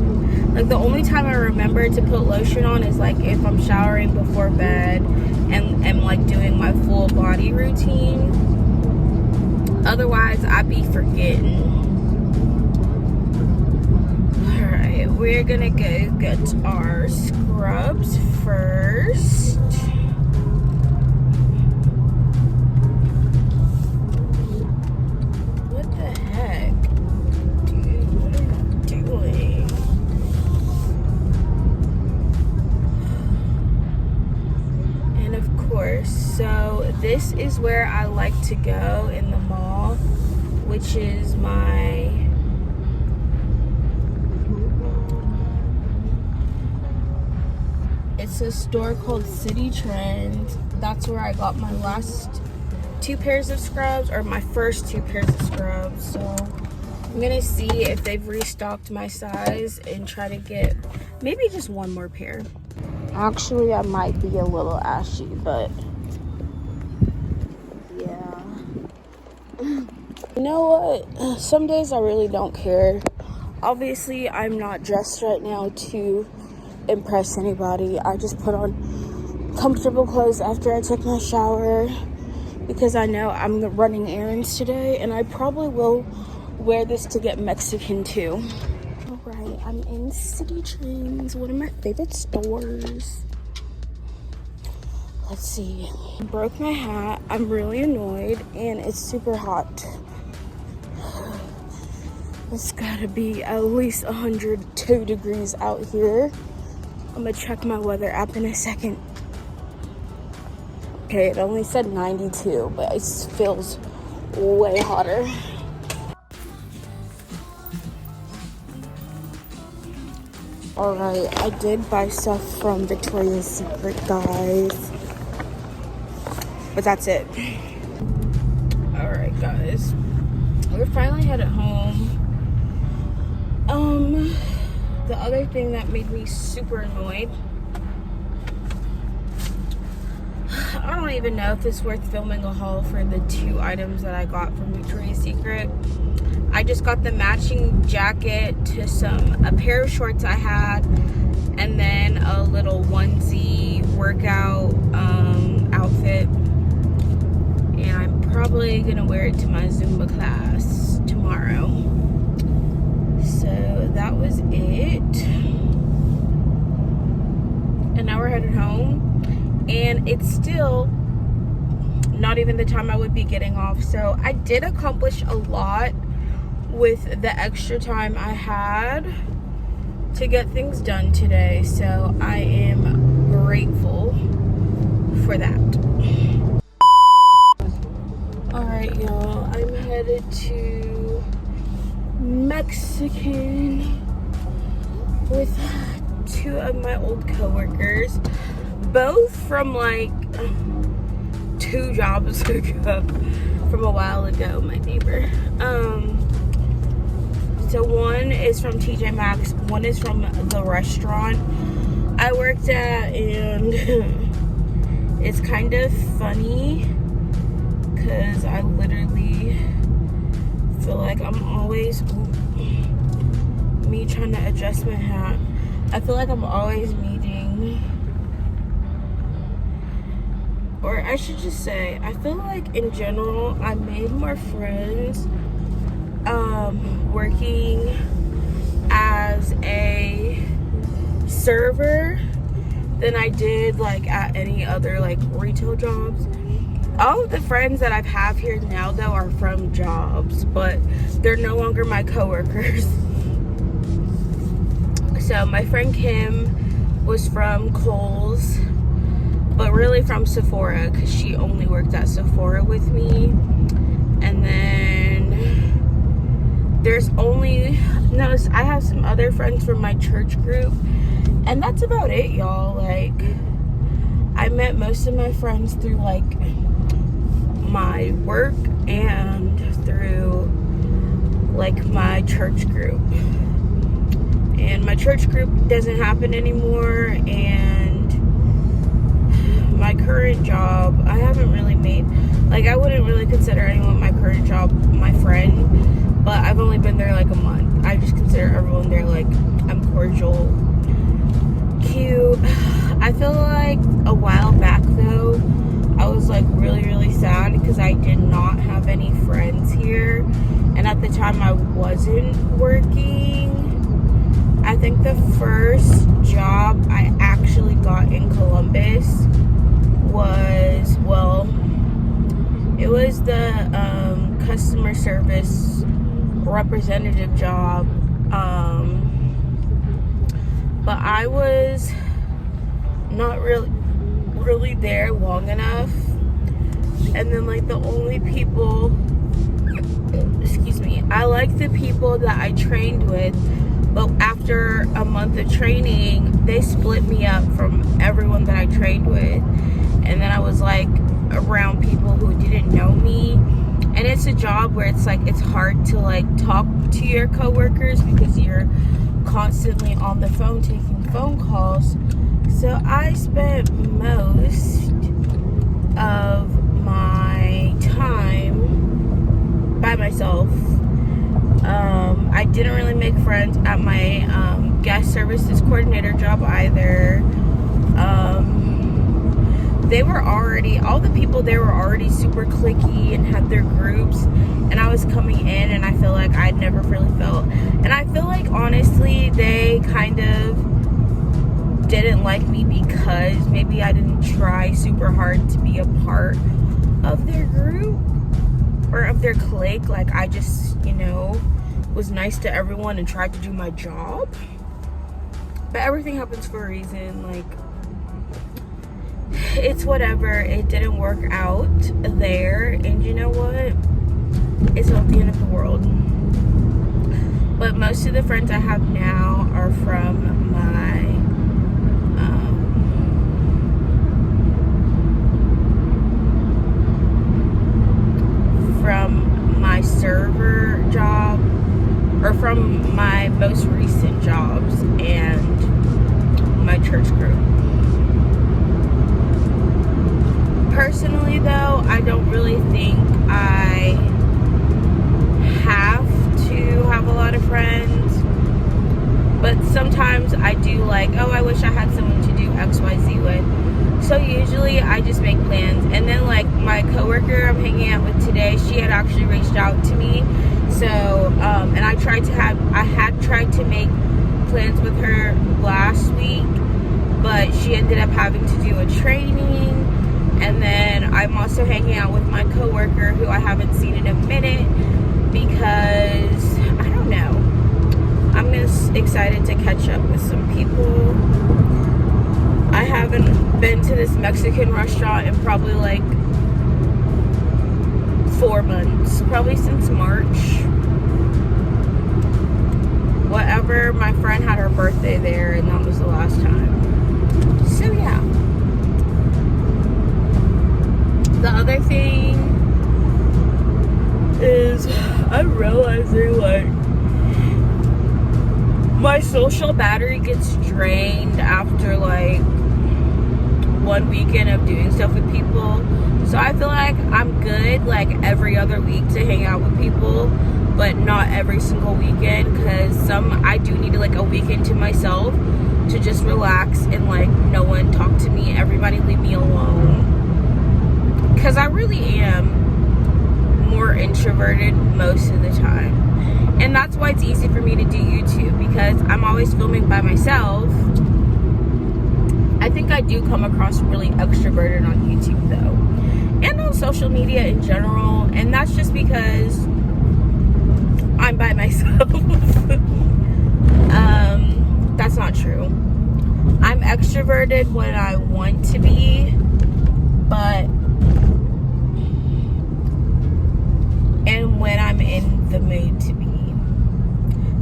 like the only time I remember to put lotion on is like if I'm showering before bed and like doing my full body routine. Otherwise I be forgetting. Alright, we're gonna go get our scrubs first. What the heck? Dude, what are you doing? this is where I like to go in the mall, which is it's a store called City Trend. That's where I got my last 2 pairs of scrubs, or my first 2 pairs of scrubs. So I'm gonna see if they've restocked my size and try to get maybe just 1 more pair. Actually, I might be a little ashy, but yeah. You know what? Some days I really don't care. Obviously, I'm not dressed right now to impress anybody. I just put on comfortable clothes after I took my shower because I know I'm running errands today, and I probably will wear this to get Mexican too. Alright, I'm in City Trends, one of my favorite stores. Let's see. I broke my hat. I'm really annoyed, and it's super hot. It's gotta be at least 102 degrees out here. I'm gonna check my weather app in a second. Okay, it only said 92, but it feels way hotter. Alright, I did buy stuff from Victoria's Secret, guys. But that's it. Alright, guys. We're finally headed home. The other thing that made me super annoyed, I don't even know if it's worth filming a haul for the 2 items that I got from Victoria's Secret. I just got the matching jacket to a pair of shorts I had, and then a little onesie workout outfit. And I'm probably gonna wear it to my Zumba class tomorrow. So that was it. And now we're headed home, and it's still not even the time I would be getting off. So I did accomplish a lot with the extra time I had to get things done today. So I am grateful for that. Alright, y'all, I'm headed to Mexican with 2 of my old coworkers, both from like 2 jobs ago, from a while ago, my neighbor. So one is from TJ Maxx, one is from the restaurant I worked at, and it's kind of funny because I literally feel like I'm always, me trying to adjust my hat, I feel like I'm always meeting, or I should just say, I feel like in general, I made more friends working as a server than I did like at any other like retail jobs. All of the friends that I have here now though are from jobs, but they're no longer my coworkers. So my friend Kim was from Kohl's, but really from Sephora, because she only worked at Sephora with me. And then there's I have some other friends from my church group, and that's about it, y'all. Like, I met most of my friends through like my work and through like my church group, and my church group doesn't happen anymore. And my current job, I haven't really made, like, I wouldn't really consider anyone at my current job my friend, but I've only been there like a month. I just consider everyone there like I'm cordial, cute. I feel like a while back though, I was like really sad because I did not have any friends here, and at the time I wasn't working. I think the first job I actually got in Columbus was, well, it was the customer service representative job, but I was not really there long enough And then like the only people, excuse me, I like the people that I trained with, but after a month of training, they split me up from everyone that I trained with. And then I was like around people who didn't know me. And it's a job where it's like, it's hard to like talk to your coworkers because you're constantly on the phone taking phone calls. So I spent most of my time by myself. I didn't really make friends at my guest services coordinator job either. They were already, all the people there were already super cliquey and had their groups, and I was coming in and I feel like I'd never really felt, and I feel like honestly they kind of didn't like me because maybe I didn't try super hard to be a part of their group or of their clique. Like I just, you know, was nice to everyone and tried to do my job, but everything happens for a reason. Like, it's whatever. It didn't work out there, and you know what, it's not the end of the world. But most of the friends I have now are from my server job, or from my most recent jobs and my church group. Personally though, I don't really think I have to have a lot of friends, but sometimes I do like, oh, I wish I had someone to do XYZ with. So usually I just make plans, and then like my coworker I'm hanging out with today, she had actually reached out to me. So and I had tried to make plans with her last week, but she ended up having to do a training. And then I'm also hanging out with my coworker who I haven't seen in a minute because, I don't know, I'm just excited to catch up with some people. I haven't been to this Mexican restaurant in probably like 4 months, probably since March. Whatever, my friend had her birthday there and that was the last time. So yeah. The other thing is I'm realizing like my social battery gets drained after like one weekend of doing stuff with people. So I feel like I'm good like every other week to hang out with people, but not every single weekend, because I do need like a weekend to myself to just relax and like no one talk to me, everybody leave me alone. Because I really am more introverted most of the time. And that's why it's easy for me to do YouTube, because I'm always filming by myself. I think I do come across really extroverted on YouTube though. And on social media in general. And that's just because I'm by myself. That's not true. I'm extroverted when I want to be, but and when I'm in the mood to be,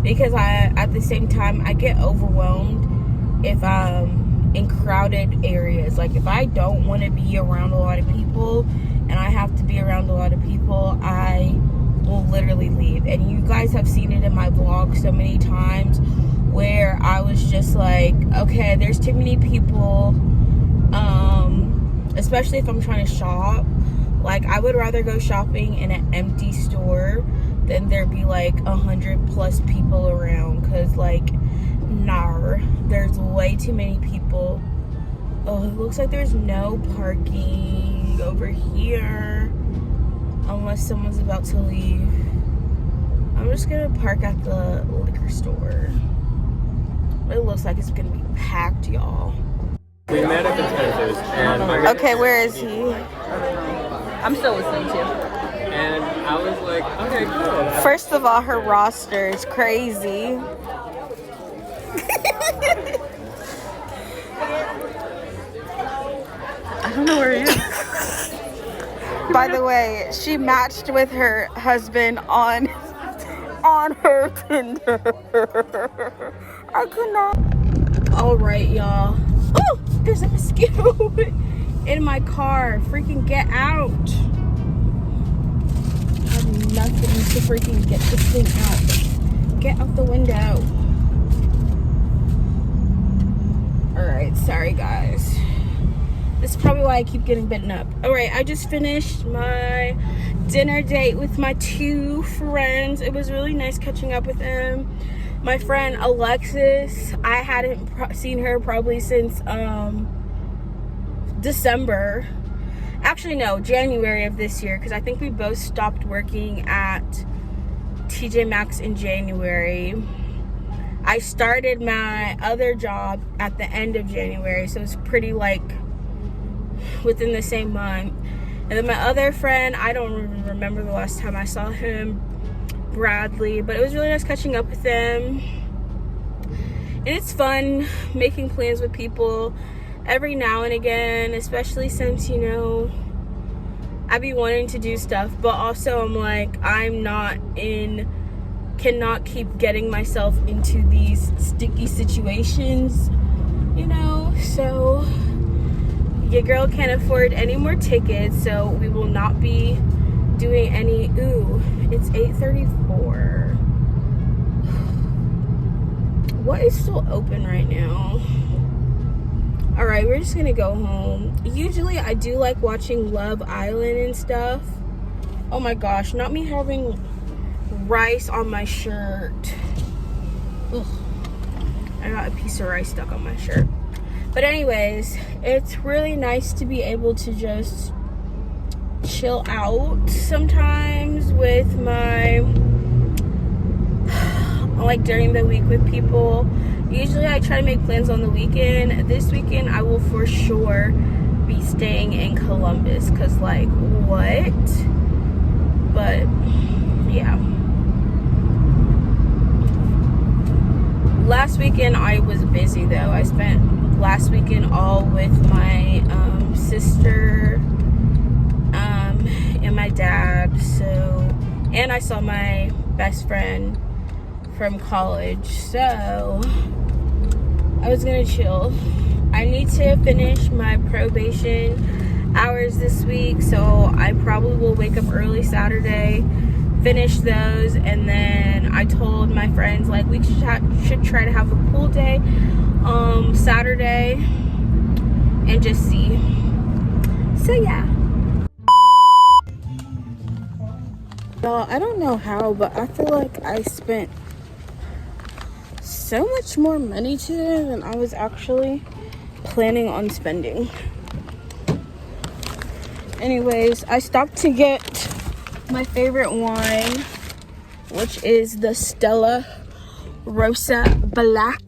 because at the same time I get overwhelmed if I'm in crowded areas. Like if I don't want to be around a lot of people and I have to be around a lot of people, I will literally leave. And you guys have seen it in my vlog so many times where I was just like, okay, there's too many people, especially if I'm trying to shop. Like, I would rather go shopping in an empty store than there be like 100+ people around. Cause like, nah, there's way too many people. Oh, it looks like there's no parking over here unless someone's about to leave. I'm just gonna park at the liquor store. It looks like it's gonna be packed, y'all. We met at the Spencer's, and okay, where is he? I'm still listening to. And I was like, okay, cool. First of all, her roster is crazy. I don't know where he is. By the way, she matched with her husband on her Tinder. I could not. All right, y'all. Oh, there's a mosquito in my car. Freaking get out. I have nothing to freaking get this thing out. Get out the window. All right, sorry guys. This is probably why I keep getting bitten up. All right, I just finished my dinner date with my 2 friends. It was really nice catching up with them. My friend Alexis, I hadn't seen her probably since December. Actually, no, January of this year, because I think we both stopped working at TJ Maxx in January. I started my other job at the end of January, so it's pretty like within the same month. And then my other friend, I don't remember the last time I saw him, Bradley, but it was really nice catching up with them. And it's fun making plans with people every now and again, especially since, you know, I be wanting to do stuff, but also I'm like, cannot keep getting myself into these sticky situations, you know. So your girl can't afford any more tickets, so we will not be doing any. Ooh, it's 8:34. What is still open right now? All right, we're just gonna go home. Usually I do like watching Love Island and stuff. Oh my gosh, not me having rice on my shirt. Ugh. I got a piece of rice stuck on my shirt. But anyways, it's really nice to be able to just chill out sometimes with my, like during the week with people. Usually I try to make plans on the weekend. This weekend I will for sure be staying in Columbus, because like what? But yeah. Last weekend I was busy though. I spent last weekend all with my sister and my dad. So, and I saw my best friend from college. So I was gonna chill. I need to finish my probation hours this week, so I probably will wake up early Saturday, finish those, and then I told my friends like we should try to have a pool day Saturday and just see. So yeah. Y'all, I don't know how, but I feel like I spent so much more money today than I was actually planning on spending. Anyways, I stopped to get my favorite wine, which is the Stella Rosa Black.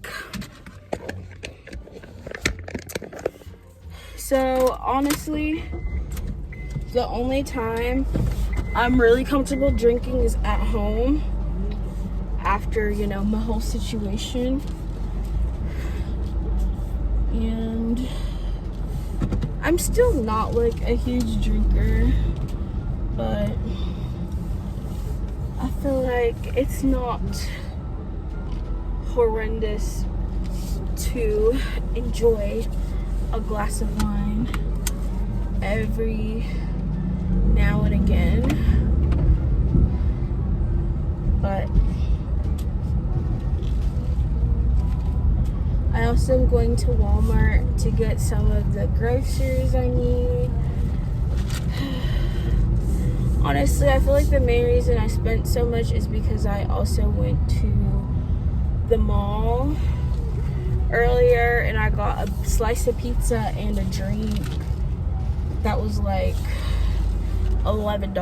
So honestly, the only time I'm really comfortable drinking is at home after, you know, my whole situation. And I'm still not like a huge drinker, but I feel like it's not horrendous to enjoy a glass of wine every now and again. But I also am going to Walmart to get some of the groceries I need. Honestly, I feel like the main reason I spent so much is because I also went to the mall earlier and I got a slice of pizza and a drink that was like $11.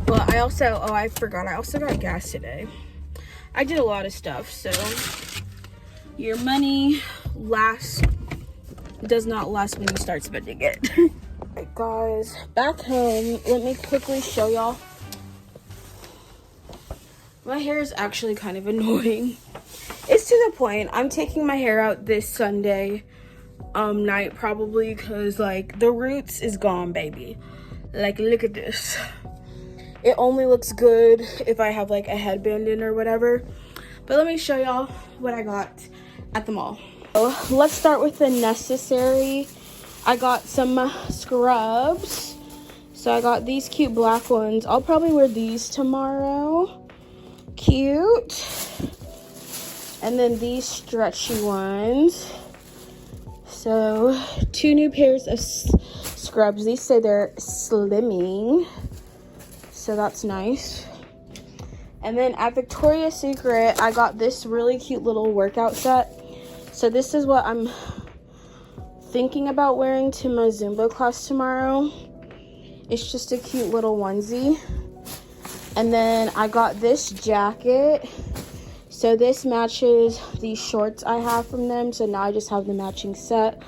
But I also, oh, I forgot, I also got gas today. I did a lot of stuff, so your money does not last when you start spending it. Alright guys, back home, let me quickly show y'all. My hair is actually kind of annoying. It's to the point, I'm taking my hair out this Sunday. night probably, because like the roots is gone, baby. Like, look at this. It only looks good if I have like a headband in or whatever. But let me show y'all what I got at the mall. So let's start with the necessary. I got some scrubs. So I got these cute black ones. I'll probably wear these tomorrow. Cute. And then these stretchy ones. So 2 new pairs of scrubs. These say they're slimming. So that's nice. And then at Victoria's Secret, I got this really cute little workout set. So this is what I'm thinking about wearing to my Zumba class tomorrow. It's just a cute little onesie. And then I got this jacket. So this matches these shorts I have from them. So now I just have the matching set.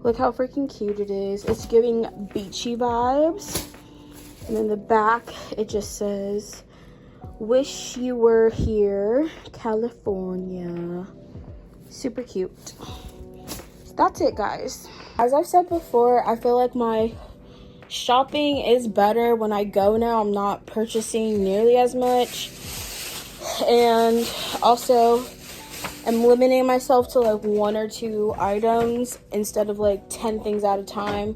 Look how freaking cute it is. It's giving beachy vibes. And then the back, it just says, "Wish you were here, California." Super cute. So that's it, guys. As I've said before, I feel like my shopping is better when I go now. I'm not purchasing nearly as much. And also, I'm limiting myself to like 1 or 2 items instead of like 10 things at a time.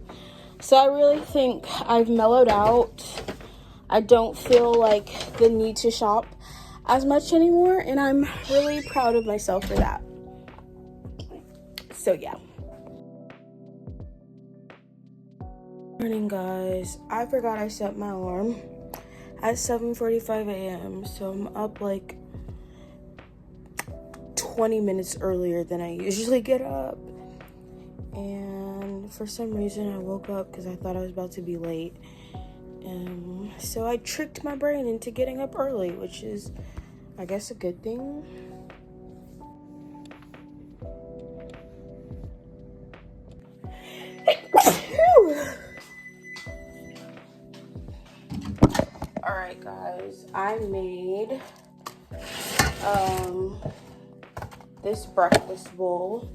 So I really think I've mellowed out. I don't feel like the need to shop as much anymore, and I'm really proud of myself for that. So yeah. Morning, guys. I forgot I set my alarm at 7:45 a.m. so I'm up like 20 minutes earlier than I usually get up. And for some reason I woke up because I thought I was about to be late. So I tricked my brain into getting up early, which is, I guess, a good thing. Alright, guys, I made this breakfast bowl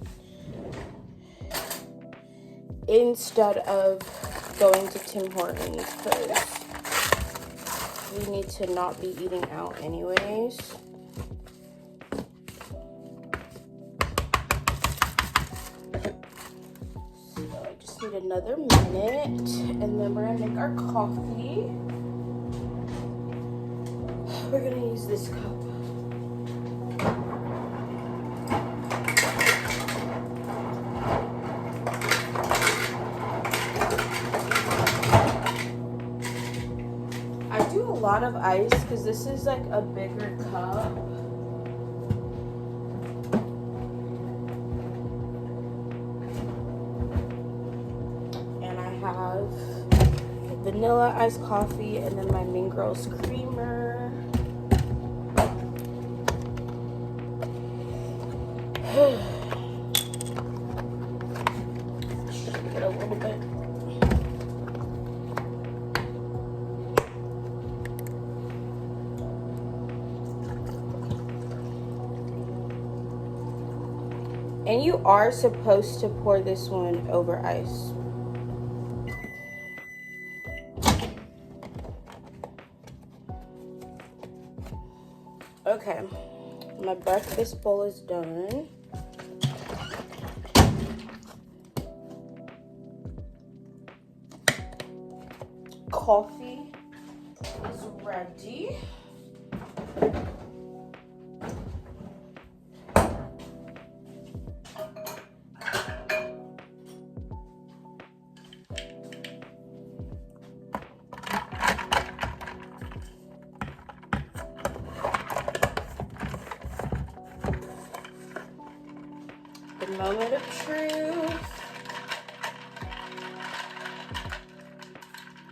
instead of going to Tim Hortons because we need to not be eating out anyways. So I just need another minute, and then we're gonna make our coffee. We're gonna use this cup. I do a lot of ice because this is like a bigger cup. And I have vanilla iced coffee and then my Mean Girls creamer. Shake it a little bit. And you are supposed to pour this one over ice. Okay, my breakfast bowl is done. Coffee is ready. The moment of truth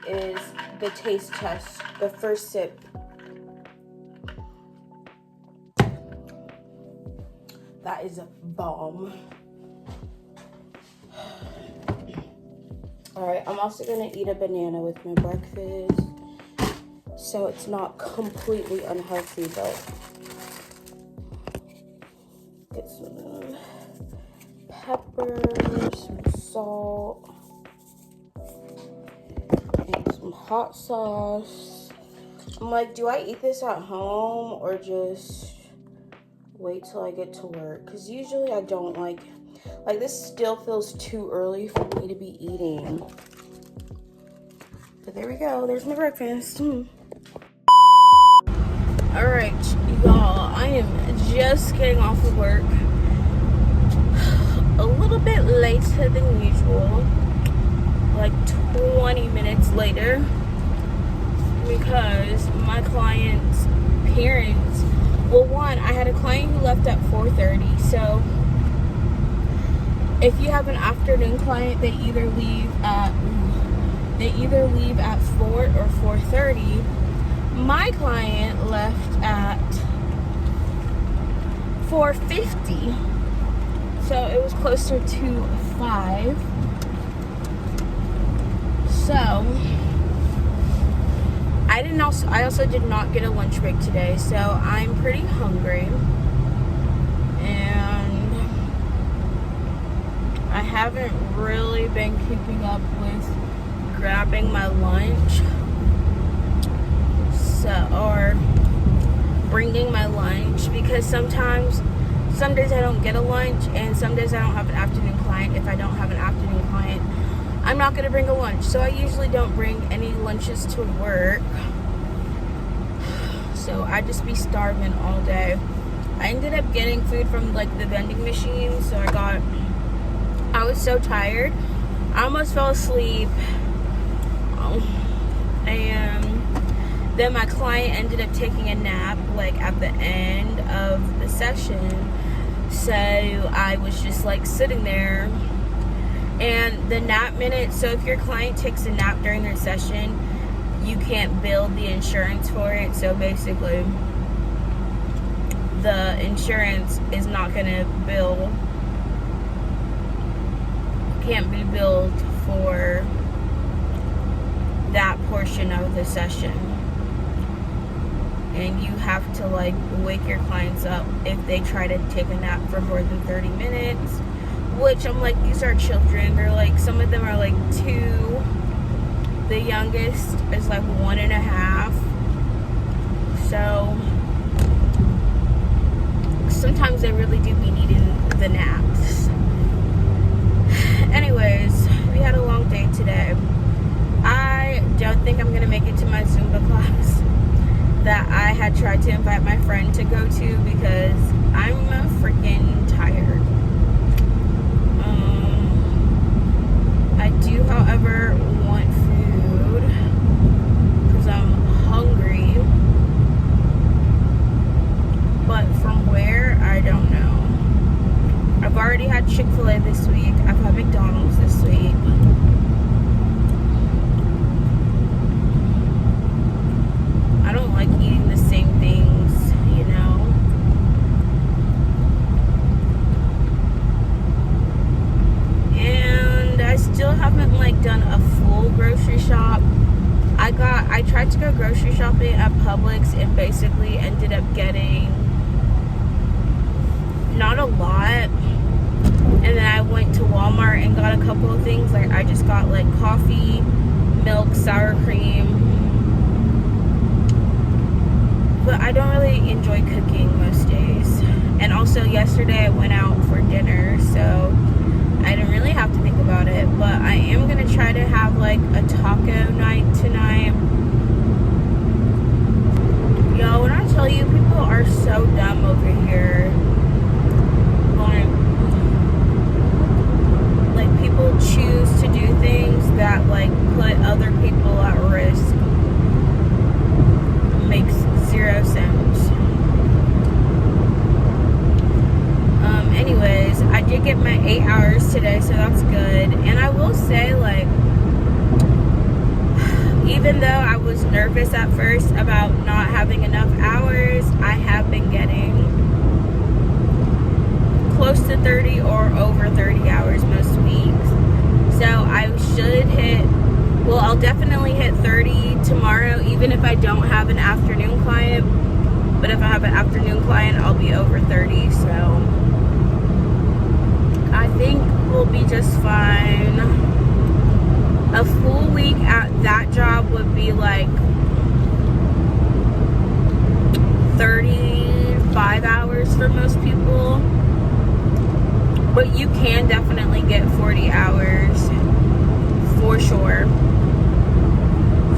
is the taste test, the first sip. That is a bomb. Alright, I'm also gonna eat a banana with my breakfast, so it's not completely unhealthy, but get some pepper, some salt and some hot sauce. I'm like, do I eat this at home or just wait till I get to work? Because usually I don't like this still feels too early for me to be eating. But there we go, there's my breakfast. Alright, y'all, I am just getting off of work. A little bit later than usual, like 20 minutes later, because my client's parents, well, one, I had a client who left at 4:30, so if you have an afternoon client, they either leave at 4 or 4:30. My client left at 4:50. So it was closer to 5. So I also did not get a lunch break today, so I'm pretty hungry. And I haven't really been keeping up with grabbing my lunch. Or bringing my lunch, because some days I don't get a lunch, and some days I don't have an afternoon client. If I don't have an afternoon client, I'm not going to bring a lunch. So I usually don't bring any lunches to work. So I just be starving all day. I ended up getting food from the vending machine. So I was so tired. I almost fell asleep. And then my client ended up taking a nap at the end of the session. So I was just sitting there. And the nap minutes, so if your client takes a nap during their session, you can't bill the insurance for it. So basically, the insurance is not going to can't be billed for that portion of the session. And you have to wake your clients up if they try to take a nap for more than 30 minutes, which I'm like, these are children. They're some of them are 2. The youngest is 1.5. So sometimes they really do be needing the naps. Anyways, we had a long day today. I don't think I'm gonna make it to my Zumba class that I had tried to invite my friend to go to, because I'm freaking tired. I do, however, want food because I'm hungry, but from where, I don't know. I've already had Chick-fil-A this week. I've had McDonald's this week. I don't like eating the same things, you know. And I still haven't done a full grocery shop. I tried to go grocery shopping at Publix and basically ended up getting not a lot. And then I went to Walmart and got a couple of things. I just got coffee, milk, sour cream. But I don't really enjoy cooking most days. And also yesterday I went out for dinner, so I didn't really have to think about it. But I am going to try to have a taco night tonight. Yo, when I tell you, people are so dumb over here. People choose to do things that put other people at risk. Makes zero sense. Anyways, I did get my 8 hours today, so that's good. And I will say, even though I was nervous at first about not having enough hours, I have been getting close to 30 or over 30 hours most weeks. So I should I'll definitely hit 30 tomorrow, even if I don't have an afternoon client. But if I have an afternoon client, I'll be over 30. So I think will be just fine. A full week at that job would be like 35 hours for most people. But you can definitely get 40 hours for sure.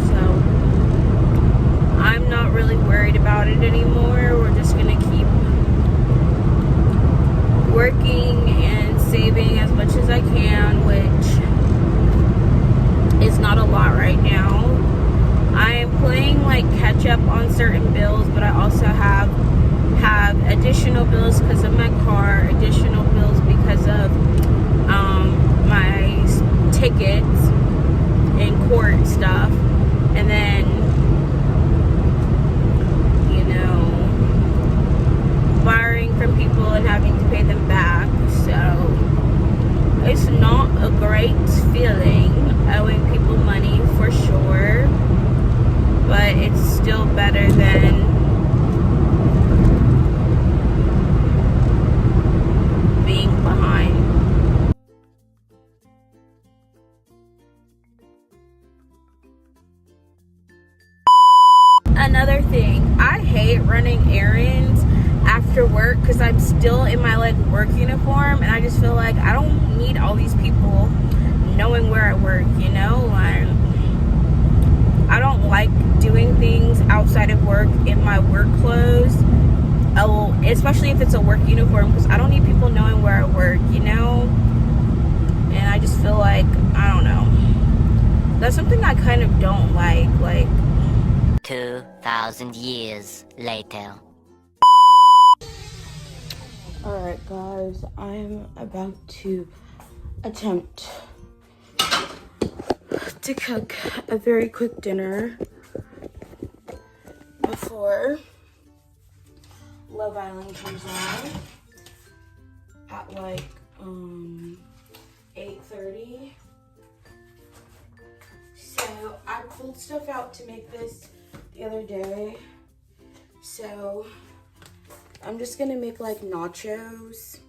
So I'm not really worried about it anymore. We're just gonna keep working and saving as much as I can, which is not a lot right now. I am playing like catch up on certain bills, but I also have additional bills because of my car, additional bills because of my tickets and court stuff, and then, you know, borrowing from people and having to pay them back. So it's not a great feeling owing people money for sure, but it's still better than being behind. Another thing, I hate running errands after work because I'm still in my like work uniform, and I just feel like I don't need all these people knowing where I work, you know? Like, I don't like doing things outside of work in my work clothes, especially if it's a work uniform, because I don't need people knowing where I work, you know? And I just feel like, I don't know, that's something I kind of don't like. 2,000 years later. Alright guys, I'm about to attempt to cook a very quick dinner before Love Island comes on at like 8:30. So I pulled stuff out to make this the other day. So I'm just gonna make like nachos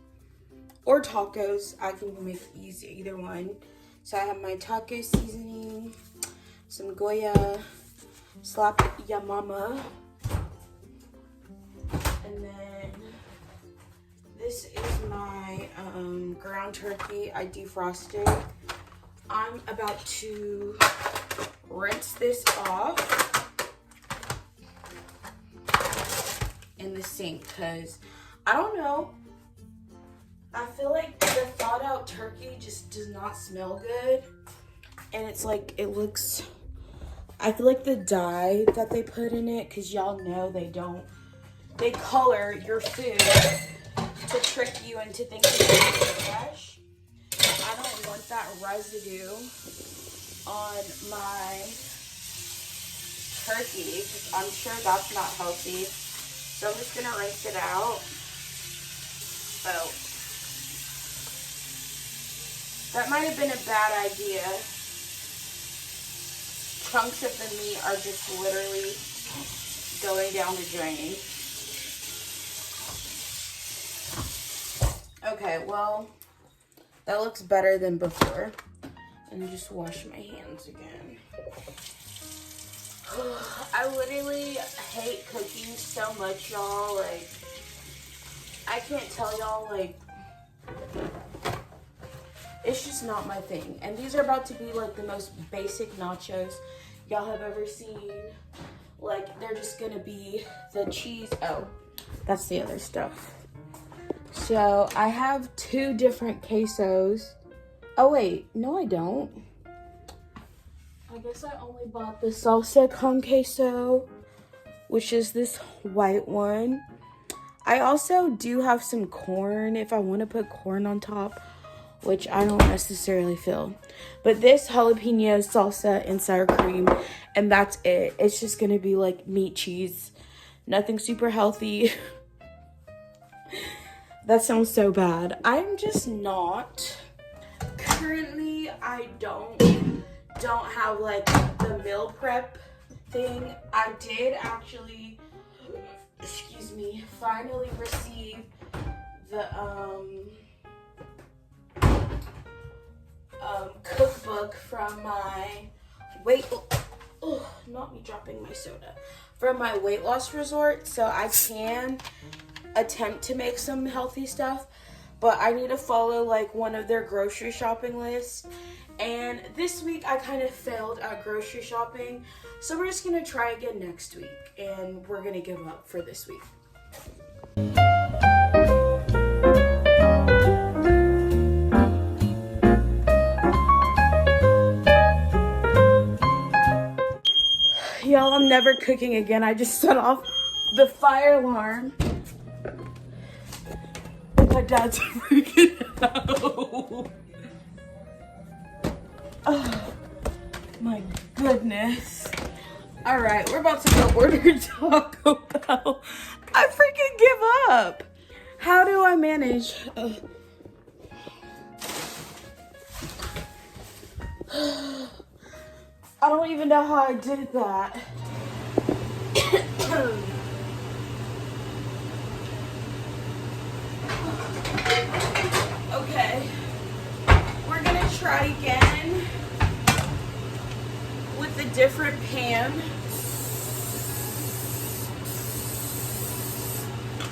or tacos. I can make either one. So I have my taco seasoning, some Goya, slap ya mama, and then this is my ground turkey. I defrosted. I'm about to rinse this off in the sink because I don't know, I feel like the thawed out turkey just does not smell good, and it's like, it looks, I feel like the dye that they put in it, because y'all know they color your food to trick you into thinking it's fresh. I don't want that residue on my turkey, because I'm sure that's not healthy. So I'm just gonna rinse it out. Oh. That might have been a bad idea. Chunks of the meat are just literally going down the drain. Okay, well, that looks better than before. And just wash my hands again. I literally hate cooking so much, y'all. Like, I can't tell y'all, like, it's just not my thing. And these are about to be like the most basic nachos y'all have ever seen. Like, they're just gonna be the cheese. Oh, that's the other stuff. So I have 2 different quesos. Oh wait, no I don't. I guess I only bought the salsa con queso, which is this white one. I also do have some corn if I want to put corn on top, which I don't necessarily feel. But this jalapeno salsa and sour cream, and that's it. It's just gonna be like meat cheese. Nothing super healthy. That sounds so bad. I'm just not. Currently, I don't have like the meal prep thing. I did actually, excuse me, finally receive the cookbook from my not me dropping my soda, from my weight loss resort, so I can attempt to make some healthy stuff, but I need to follow like one of their grocery shopping lists. And this week I kind of failed at grocery shopping, so we're just gonna try again next week, and we're gonna give up for this week. Y'all, I'm never cooking again. I just set off the fire alarm. My dad's freaking out. Oh, my goodness. All right, we're about to go order Taco Bell. I freaking give up. How do I manage? I don't even know how I did that. Okay, we're gonna try again with a different pan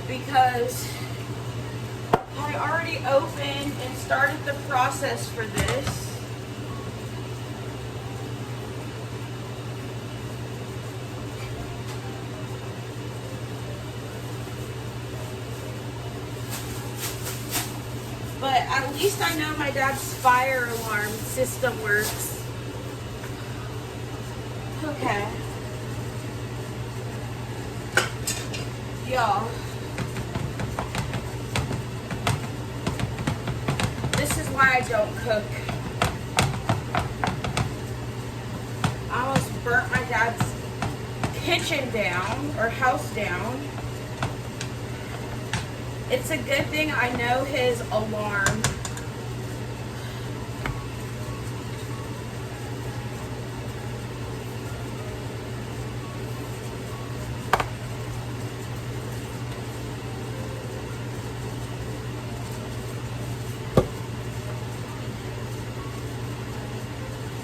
because I already opened and started the process for this. But at least I know my dad's fire alarm system works. Okay. Y'all. This is why I don't cook. I almost burnt my dad's kitchen down, or house down. It's a good thing I know his alarm.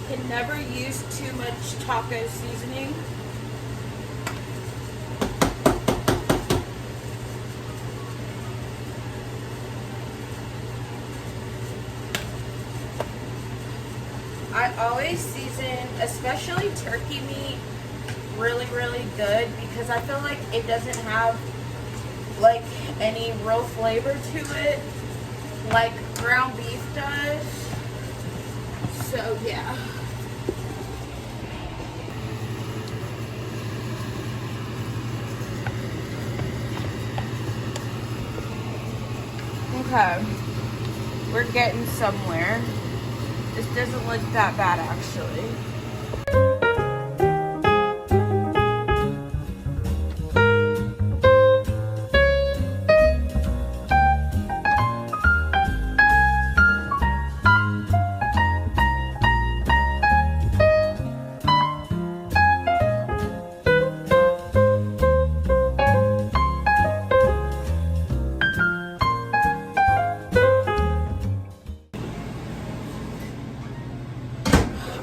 Can never use too much taco seasoning. I always season, especially turkey meat, really, really good because I feel like it doesn't have like any real flavor to it like ground beef does. So yeah. Okay, we're getting somewhere. This doesn't look that bad, actually.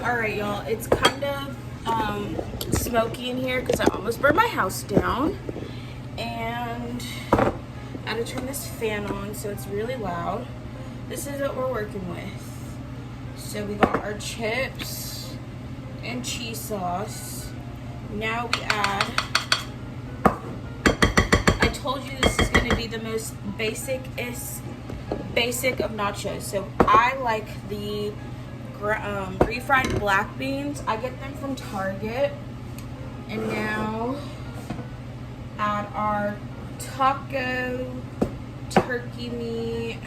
Alright, y'all, it's kind of smoky in here because I almost burned my house down, and I had to turn this fan on so it's really loud. This is what we're working with. So we got our chips and cheese sauce. Now we add, I told you this is going to be the most basic of nachos. So I like the refried black beans. I get them from Target. And now add our taco turkey meat.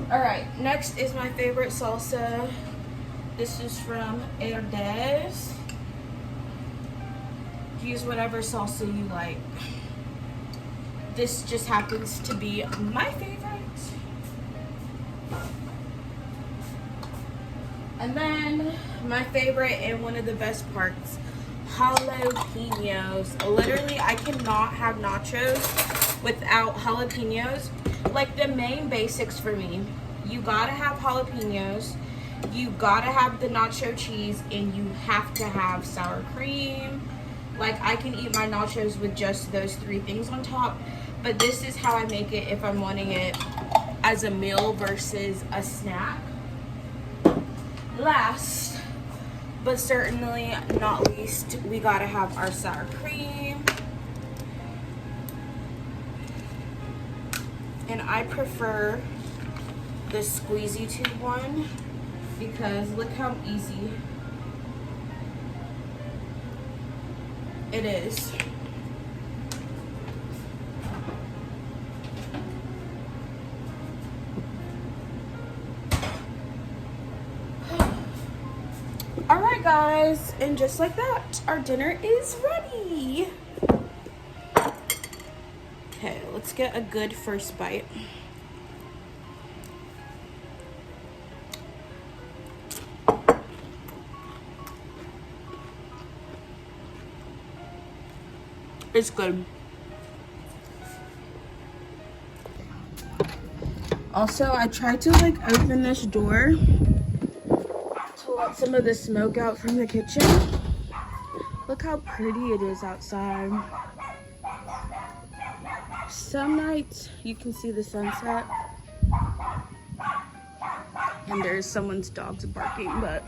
Alright, next is my favorite salsa. This is from Herdez. Use whatever salsa you like. This just happens to be my favorite. And then my favorite and one of the best parts, jalapenos. Literally, I cannot have nachos without jalapenos. Like the main basics for me, you gotta have jalapenos, you gotta have the nacho cheese, and you have to have sour cream. Like I can eat my nachos with just those 3 things on top, but this is how I make it if I'm wanting it as a meal versus a snack. Last but certainly not least, we gotta have our sour cream. And I prefer the squeezy tube one because look how easy it is. All right, guys, and just like that, our dinner is ready. Okay, let's get a good first bite. It's good. Also, I tried to like open this door to let some of the smoke out from the kitchen. Look how pretty it is outside. Some nights you can see the sunset and there's someone's dogs barking, but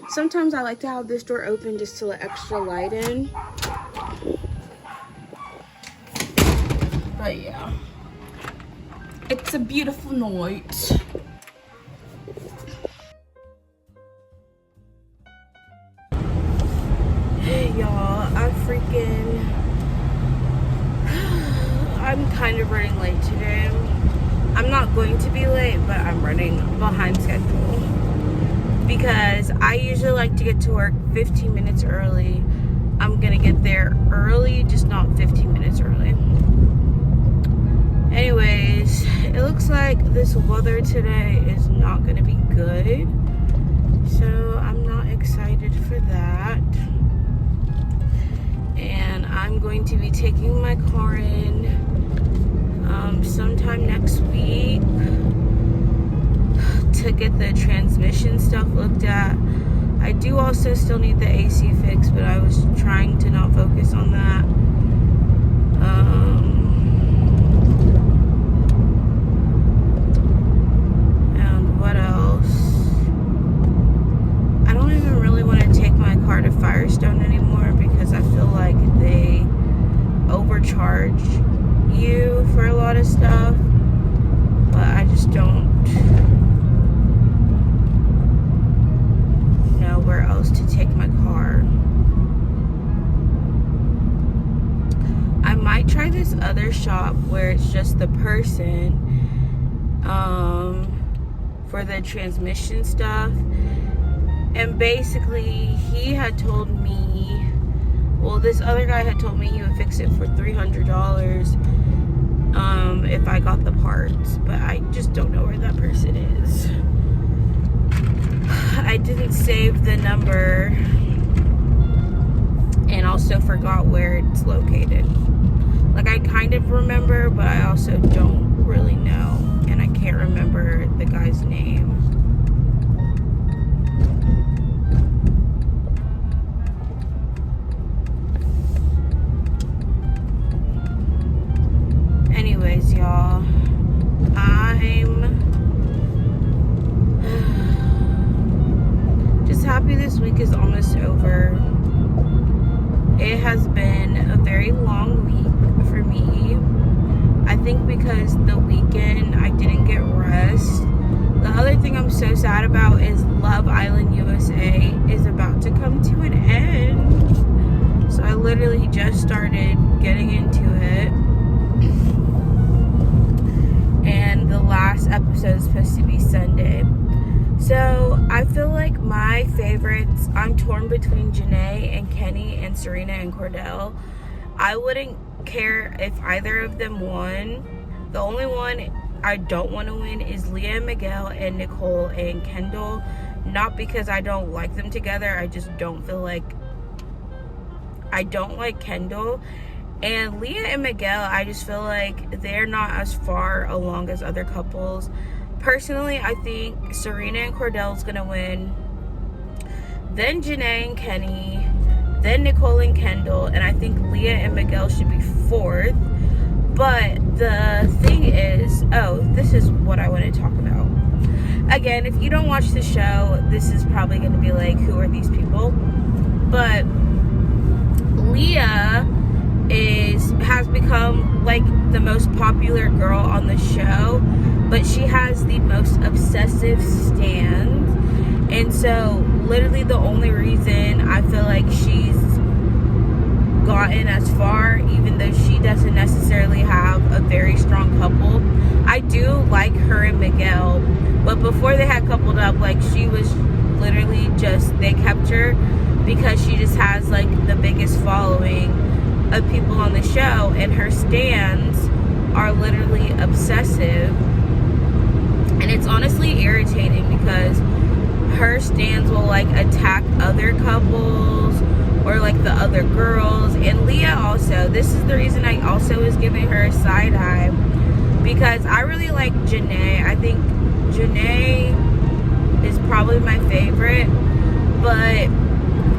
sometimes I like to have this door open just to let extra light in. But yeah, it's a beautiful night. Hey y'all, I'm kind of running late today. I'm not going to be late, but I'm running behind schedule because I usually like to get to work 15 minutes early. I'm gonna get there early, just not 15 minutes early. Anyways, it looks like this weather today is not gonna be good, so I'm not excited for that. And I'm going to be taking my car in sometime next week to get the transmission stuff looked at. I do also still need the AC fixed, but I was trying to not focus on that. And what else? I don't even really want to take my car to Firestone anymore because I feel like they overcharge you for a lot of stuff, but I just don't know where else to take my car. I might try this other shop where it's just the person for the transmission stuff, and basically he had told me, well, this other guy had told me he would fix it for $300 if I got the parts, but I just don't know where that person is. I didn't save the number and also forgot where it's located. Like I kind of remember, but I also don't really know, and I can't remember the guy's name. Anyways, y'all, I'm just happy this week is almost over. It has been a very long week for me. I think because the weekend I didn't get rest. The other thing I'm so sad about is Love Island USA is about to come to an end. So I literally just started getting into it. And the last episode is supposed to be Sunday. So I feel like my favorites, I'm torn between Janae and Kenny and Serena and Cordell. I wouldn't care if either of them won. The only one I don't want to win is Leah and Miguel and Nicole and Kendall. Not because I don't like them together, I just don't feel like, I don't like Kendall. And Leah and Miguel, I just feel like they're not as far along as other couples. Personally, I think Serena and Cordell's gonna win, then Janae and Kenny, then Nicole and Kendall, and I think Leah and Miguel should be fourth. But the thing is, oh, this is what I want to talk about. Again, if you don't watch the show, this is probably going to be like, who are these people? But Leah has become like the most popular girl on the show, but she has the most obsessive stans. And so literally the only reason I feel like she's gotten as far, even though she doesn't necessarily have a very strong couple, I do like her and Miguel, but before they had coupled up, like, she was literally just, they kept her because she just has like the biggest following of people on the show, and her stans are literally obsessive. And it's honestly irritating because her stans will like attack other couples or like the other girls. And Leah also, this is the reason I also was giving her a side eye, because I really like Janae. I think Janae is probably my favorite, but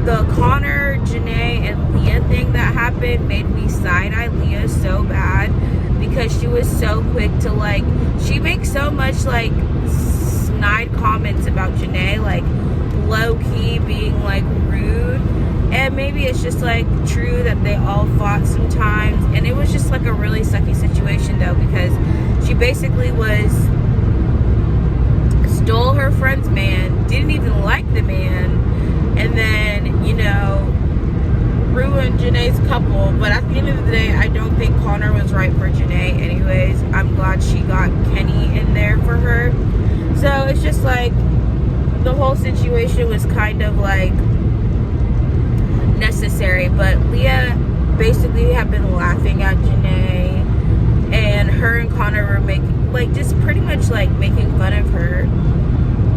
the Connor, Janae, and Leah thing that happened made me side-eye Leah so bad, because she was so quick to like, she makes so much like snide comments about Janae, like low-key being like rude. And maybe it's just like true that they all fought sometimes, and it was just like a really sucky situation though, because she basically stole her friend's man, didn't even like the man, and then, you know, ruined Janae's couple. But at the end of the day, I don't think Connor was right for Janae anyways. I'm glad she got Kenny in there for her. So it's just like the whole situation was kind of like necessary. But Leah basically have been laughing at Janae, and her and Connor were making, like, just pretty much like making fun of her.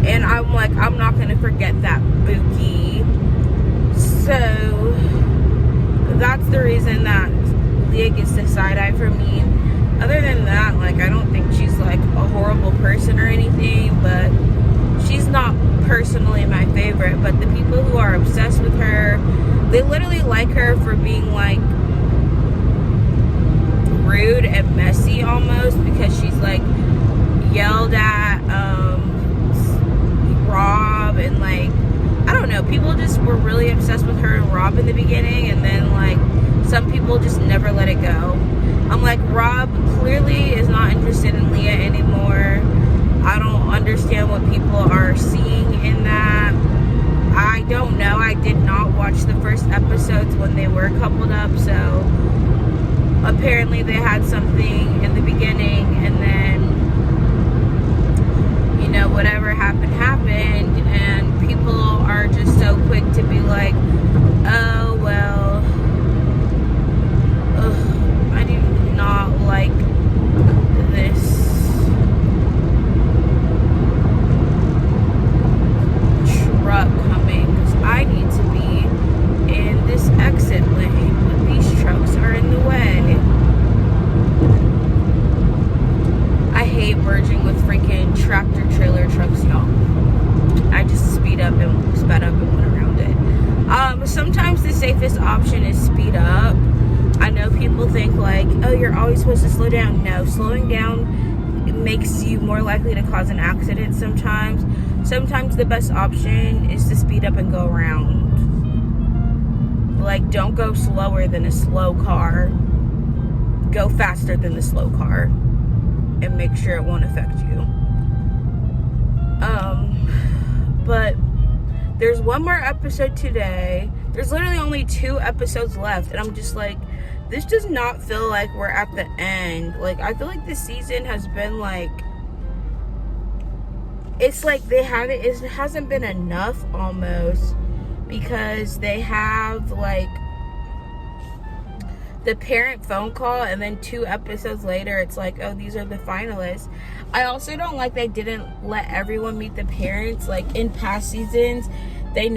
And I'm like, I'm not gonna forget that, Bookie. So that's the reason that Leah gets the side eye for me. Other than that, like, I don't think she's like a horrible person or anything, but she's not personally my favorite. But the people who are obsessed with her, they literally like her for being like rude and messy almost, because she's like yelled at Rob, and like, I don't know, people just were really obsessed with her and Rob in the beginning, and then like some people just never let it go. I'm like, Rob clearly is not interested in Leah anymore. I don't understand what people are seeing in that. I don't know. I did not watch the first episodes when they were coupled up, so apparently they had something in the beginning, and then, you know, whatever happened, and people are just so quick to be like, oh, well, I do not like this truck coming, because I need to be in this exit lane, but these trucks are in the way. I hate merging with freaking tractor trailer trucks, y'all. I just sped up and went around it. Sometimes the safest option is speed up. I know people think like, oh, you're always supposed to slow down. No, slowing down, it makes you more likely to cause an accident sometimes. Sometimes the best option is to speed up and go around. Like, don't go slower than a slow car. Go faster than the slow car, and make sure it won't affect you. But there's one more episode today. There's literally only 2 episodes left, and I'm just like, this does not feel like we're at the end. Like, I feel like this season has been like, it's like it hasn't been enough almost, because they have like the parent phone call, and then 2 episodes later it's like, oh, these are the finalists. I also don't like they didn't let everyone meet the parents. Like in past seasons, they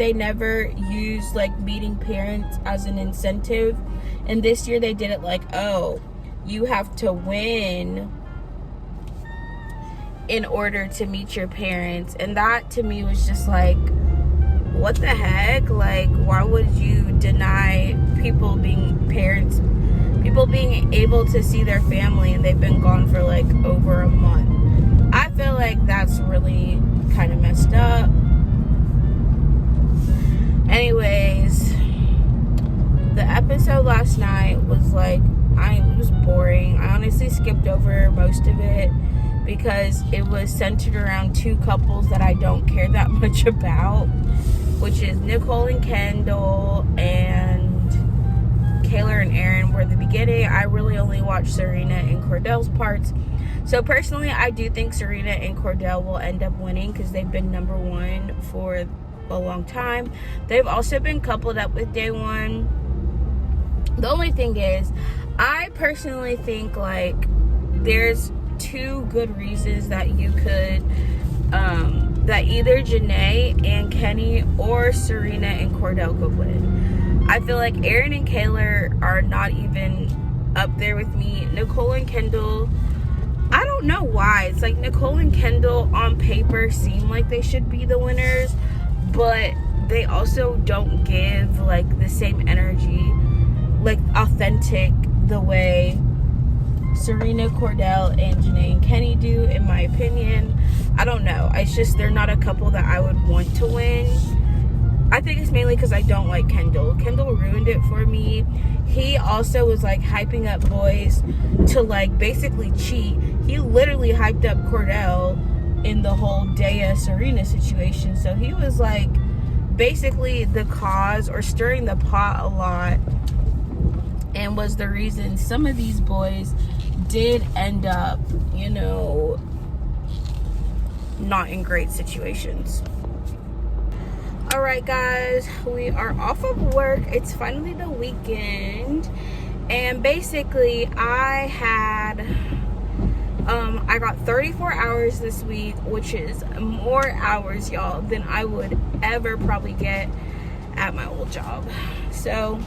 they never used like meeting parents as an incentive, and this year they did it like, oh, you have to win in order to meet your parents. And that to me was just like, what the heck? Like, why would you deny people being parents, people being able to see their family, and they've been gone for like over a month? I feel like that's really kind of messed up. Anyways, the episode last night was like, it was boring. I honestly skipped over most of it because it was centered around two couples that I don't care that much about, which is Nicole and Kendall and Kayla and Aaron were the beginning. I really only watched Serena and Cordell's parts. So personally, I do think Serena and Cordell will end up winning because they've been number one for a long time. They've also been coupled up with Day One. The only thing is, I personally think like there's two good reasons that you could that either Janae and Kenny or Serena and Cordell could win. I feel like Aaron and Kayla are not even up there with me. Nicole and Kendall, I don't know why. It's like Nicole and Kendall on paper seem like they should be the winners, but they also don't give like the same energy, like authentic, the way Serena, Cordell, and Janae and Kenny do, in my opinion. I don't know. It's just they're not a couple that I would want to win. I think it's mainly because I don't like Kendall. Kendall ruined it for me. He also was like hyping up boys to like basically cheat. He literally hyped up Cordell in the whole Daya Serena situation. So he was like basically the cause or stirring the pot a lot, and was the reason some of these boys did end up, you know, not in great situations. All right, guys, we are off of work. It's finally the weekend, and basically I got 34 hours this week, which is more hours, y'all, than I would ever probably get at my old job. So,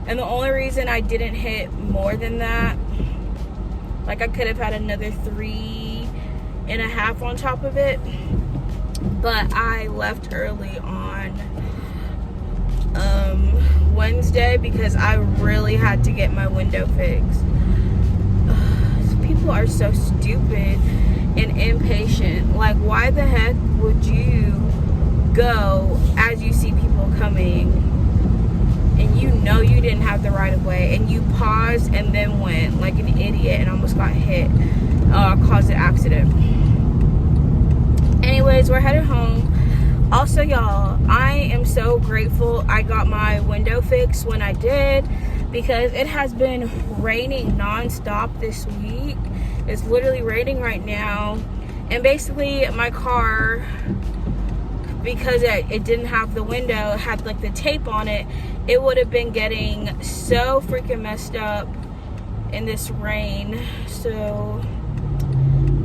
and the only reason I didn't hit more than that, like I could have had another 3.5 on top of it, but I left early on Wednesday because I really had to get my window fixed. People are so stupid and impatient. Like, why the heck would you go as you see people coming and you know you didn't have the right of way, and you paused and then went like an idiot and almost got hit, caused an accident? Anyways, we're headed home. Also, y'all, I am so grateful I got my window fixed when I did, because it has been raining non-stop this week. It's literally raining right now, and basically my car, because it didn't have the window, it had like the tape on it, it would have been getting so freaking messed up in this rain. So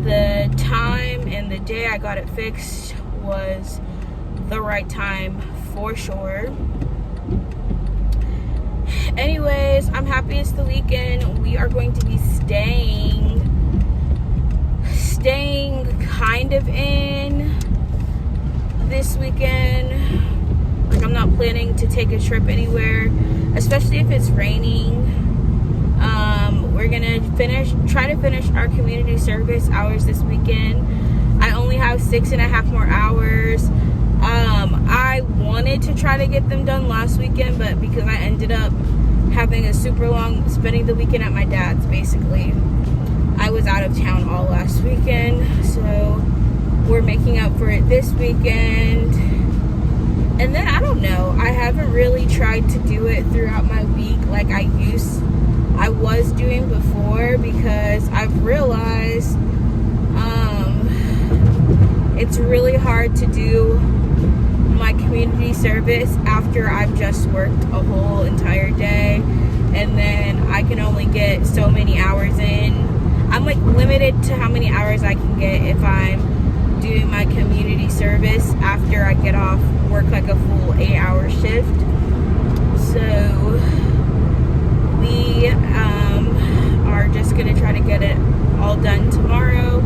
the time and the day I got it fixed was the right time for sure. Anyways, I'm happy it's the weekend. We are going to be staying kind of in this weekend. Like, I'm not planning to take a trip anywhere, especially if it's raining. We're gonna try to finish our community service hours this weekend. I only have 6.5 more hours. I wanted to try to get them done last weekend, but because I ended up having a super long, spending the weekend at my dad's, basically, I was out of town all last weekend, so we're making up for it this weekend. And then, I don't know, I haven't really tried to do it throughout my week like I was doing before, because I've realized it's really hard to do my community service after I've just worked a whole entire day, and then I can only get so many hours in. I'm like limited to how many hours I can get if I'm doing my community service after I get off work, like a full 8-hour shift. So we are just gonna try to get it all done tomorrow.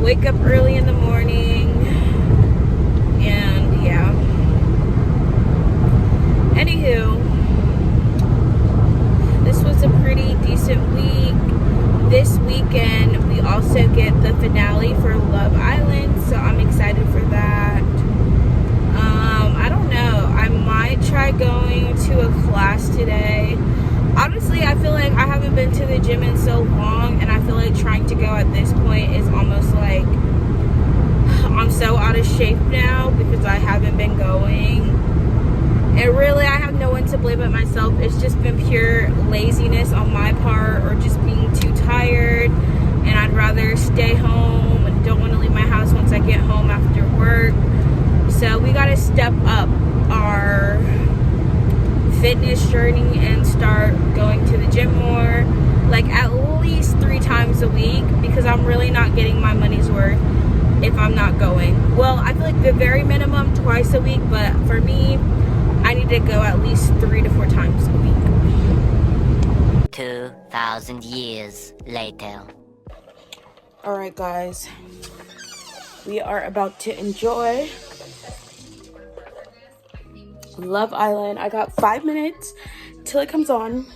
Wake up early in the morning, and yeah. Anywho, this was a pretty decent week. This weekend we also get the finale for Love Island, so I'm excited for that. I don't know, I might try going to a class today. Honestly, I feel like I haven't been to the gym in so long, and I feel like trying to go at this point is almost like I'm so out of shape now because I haven't been going. And really, I have no one to blame but myself. It's just been pure laziness on my part, or just being too tired, and I'd rather stay home and don't want to leave my house once I get home after work. So we got to step up our fitness journey and start going to the gym more, like at least 3 times a week, because I'm really not getting my money's worth if I'm not going. Well, I feel like the very minimum twice a week, but for me, I need to go at least 3 to 4 times a week. 2,000 years later. All right, guys, we are about to enjoy Love Island. I got 5 minutes till it comes on.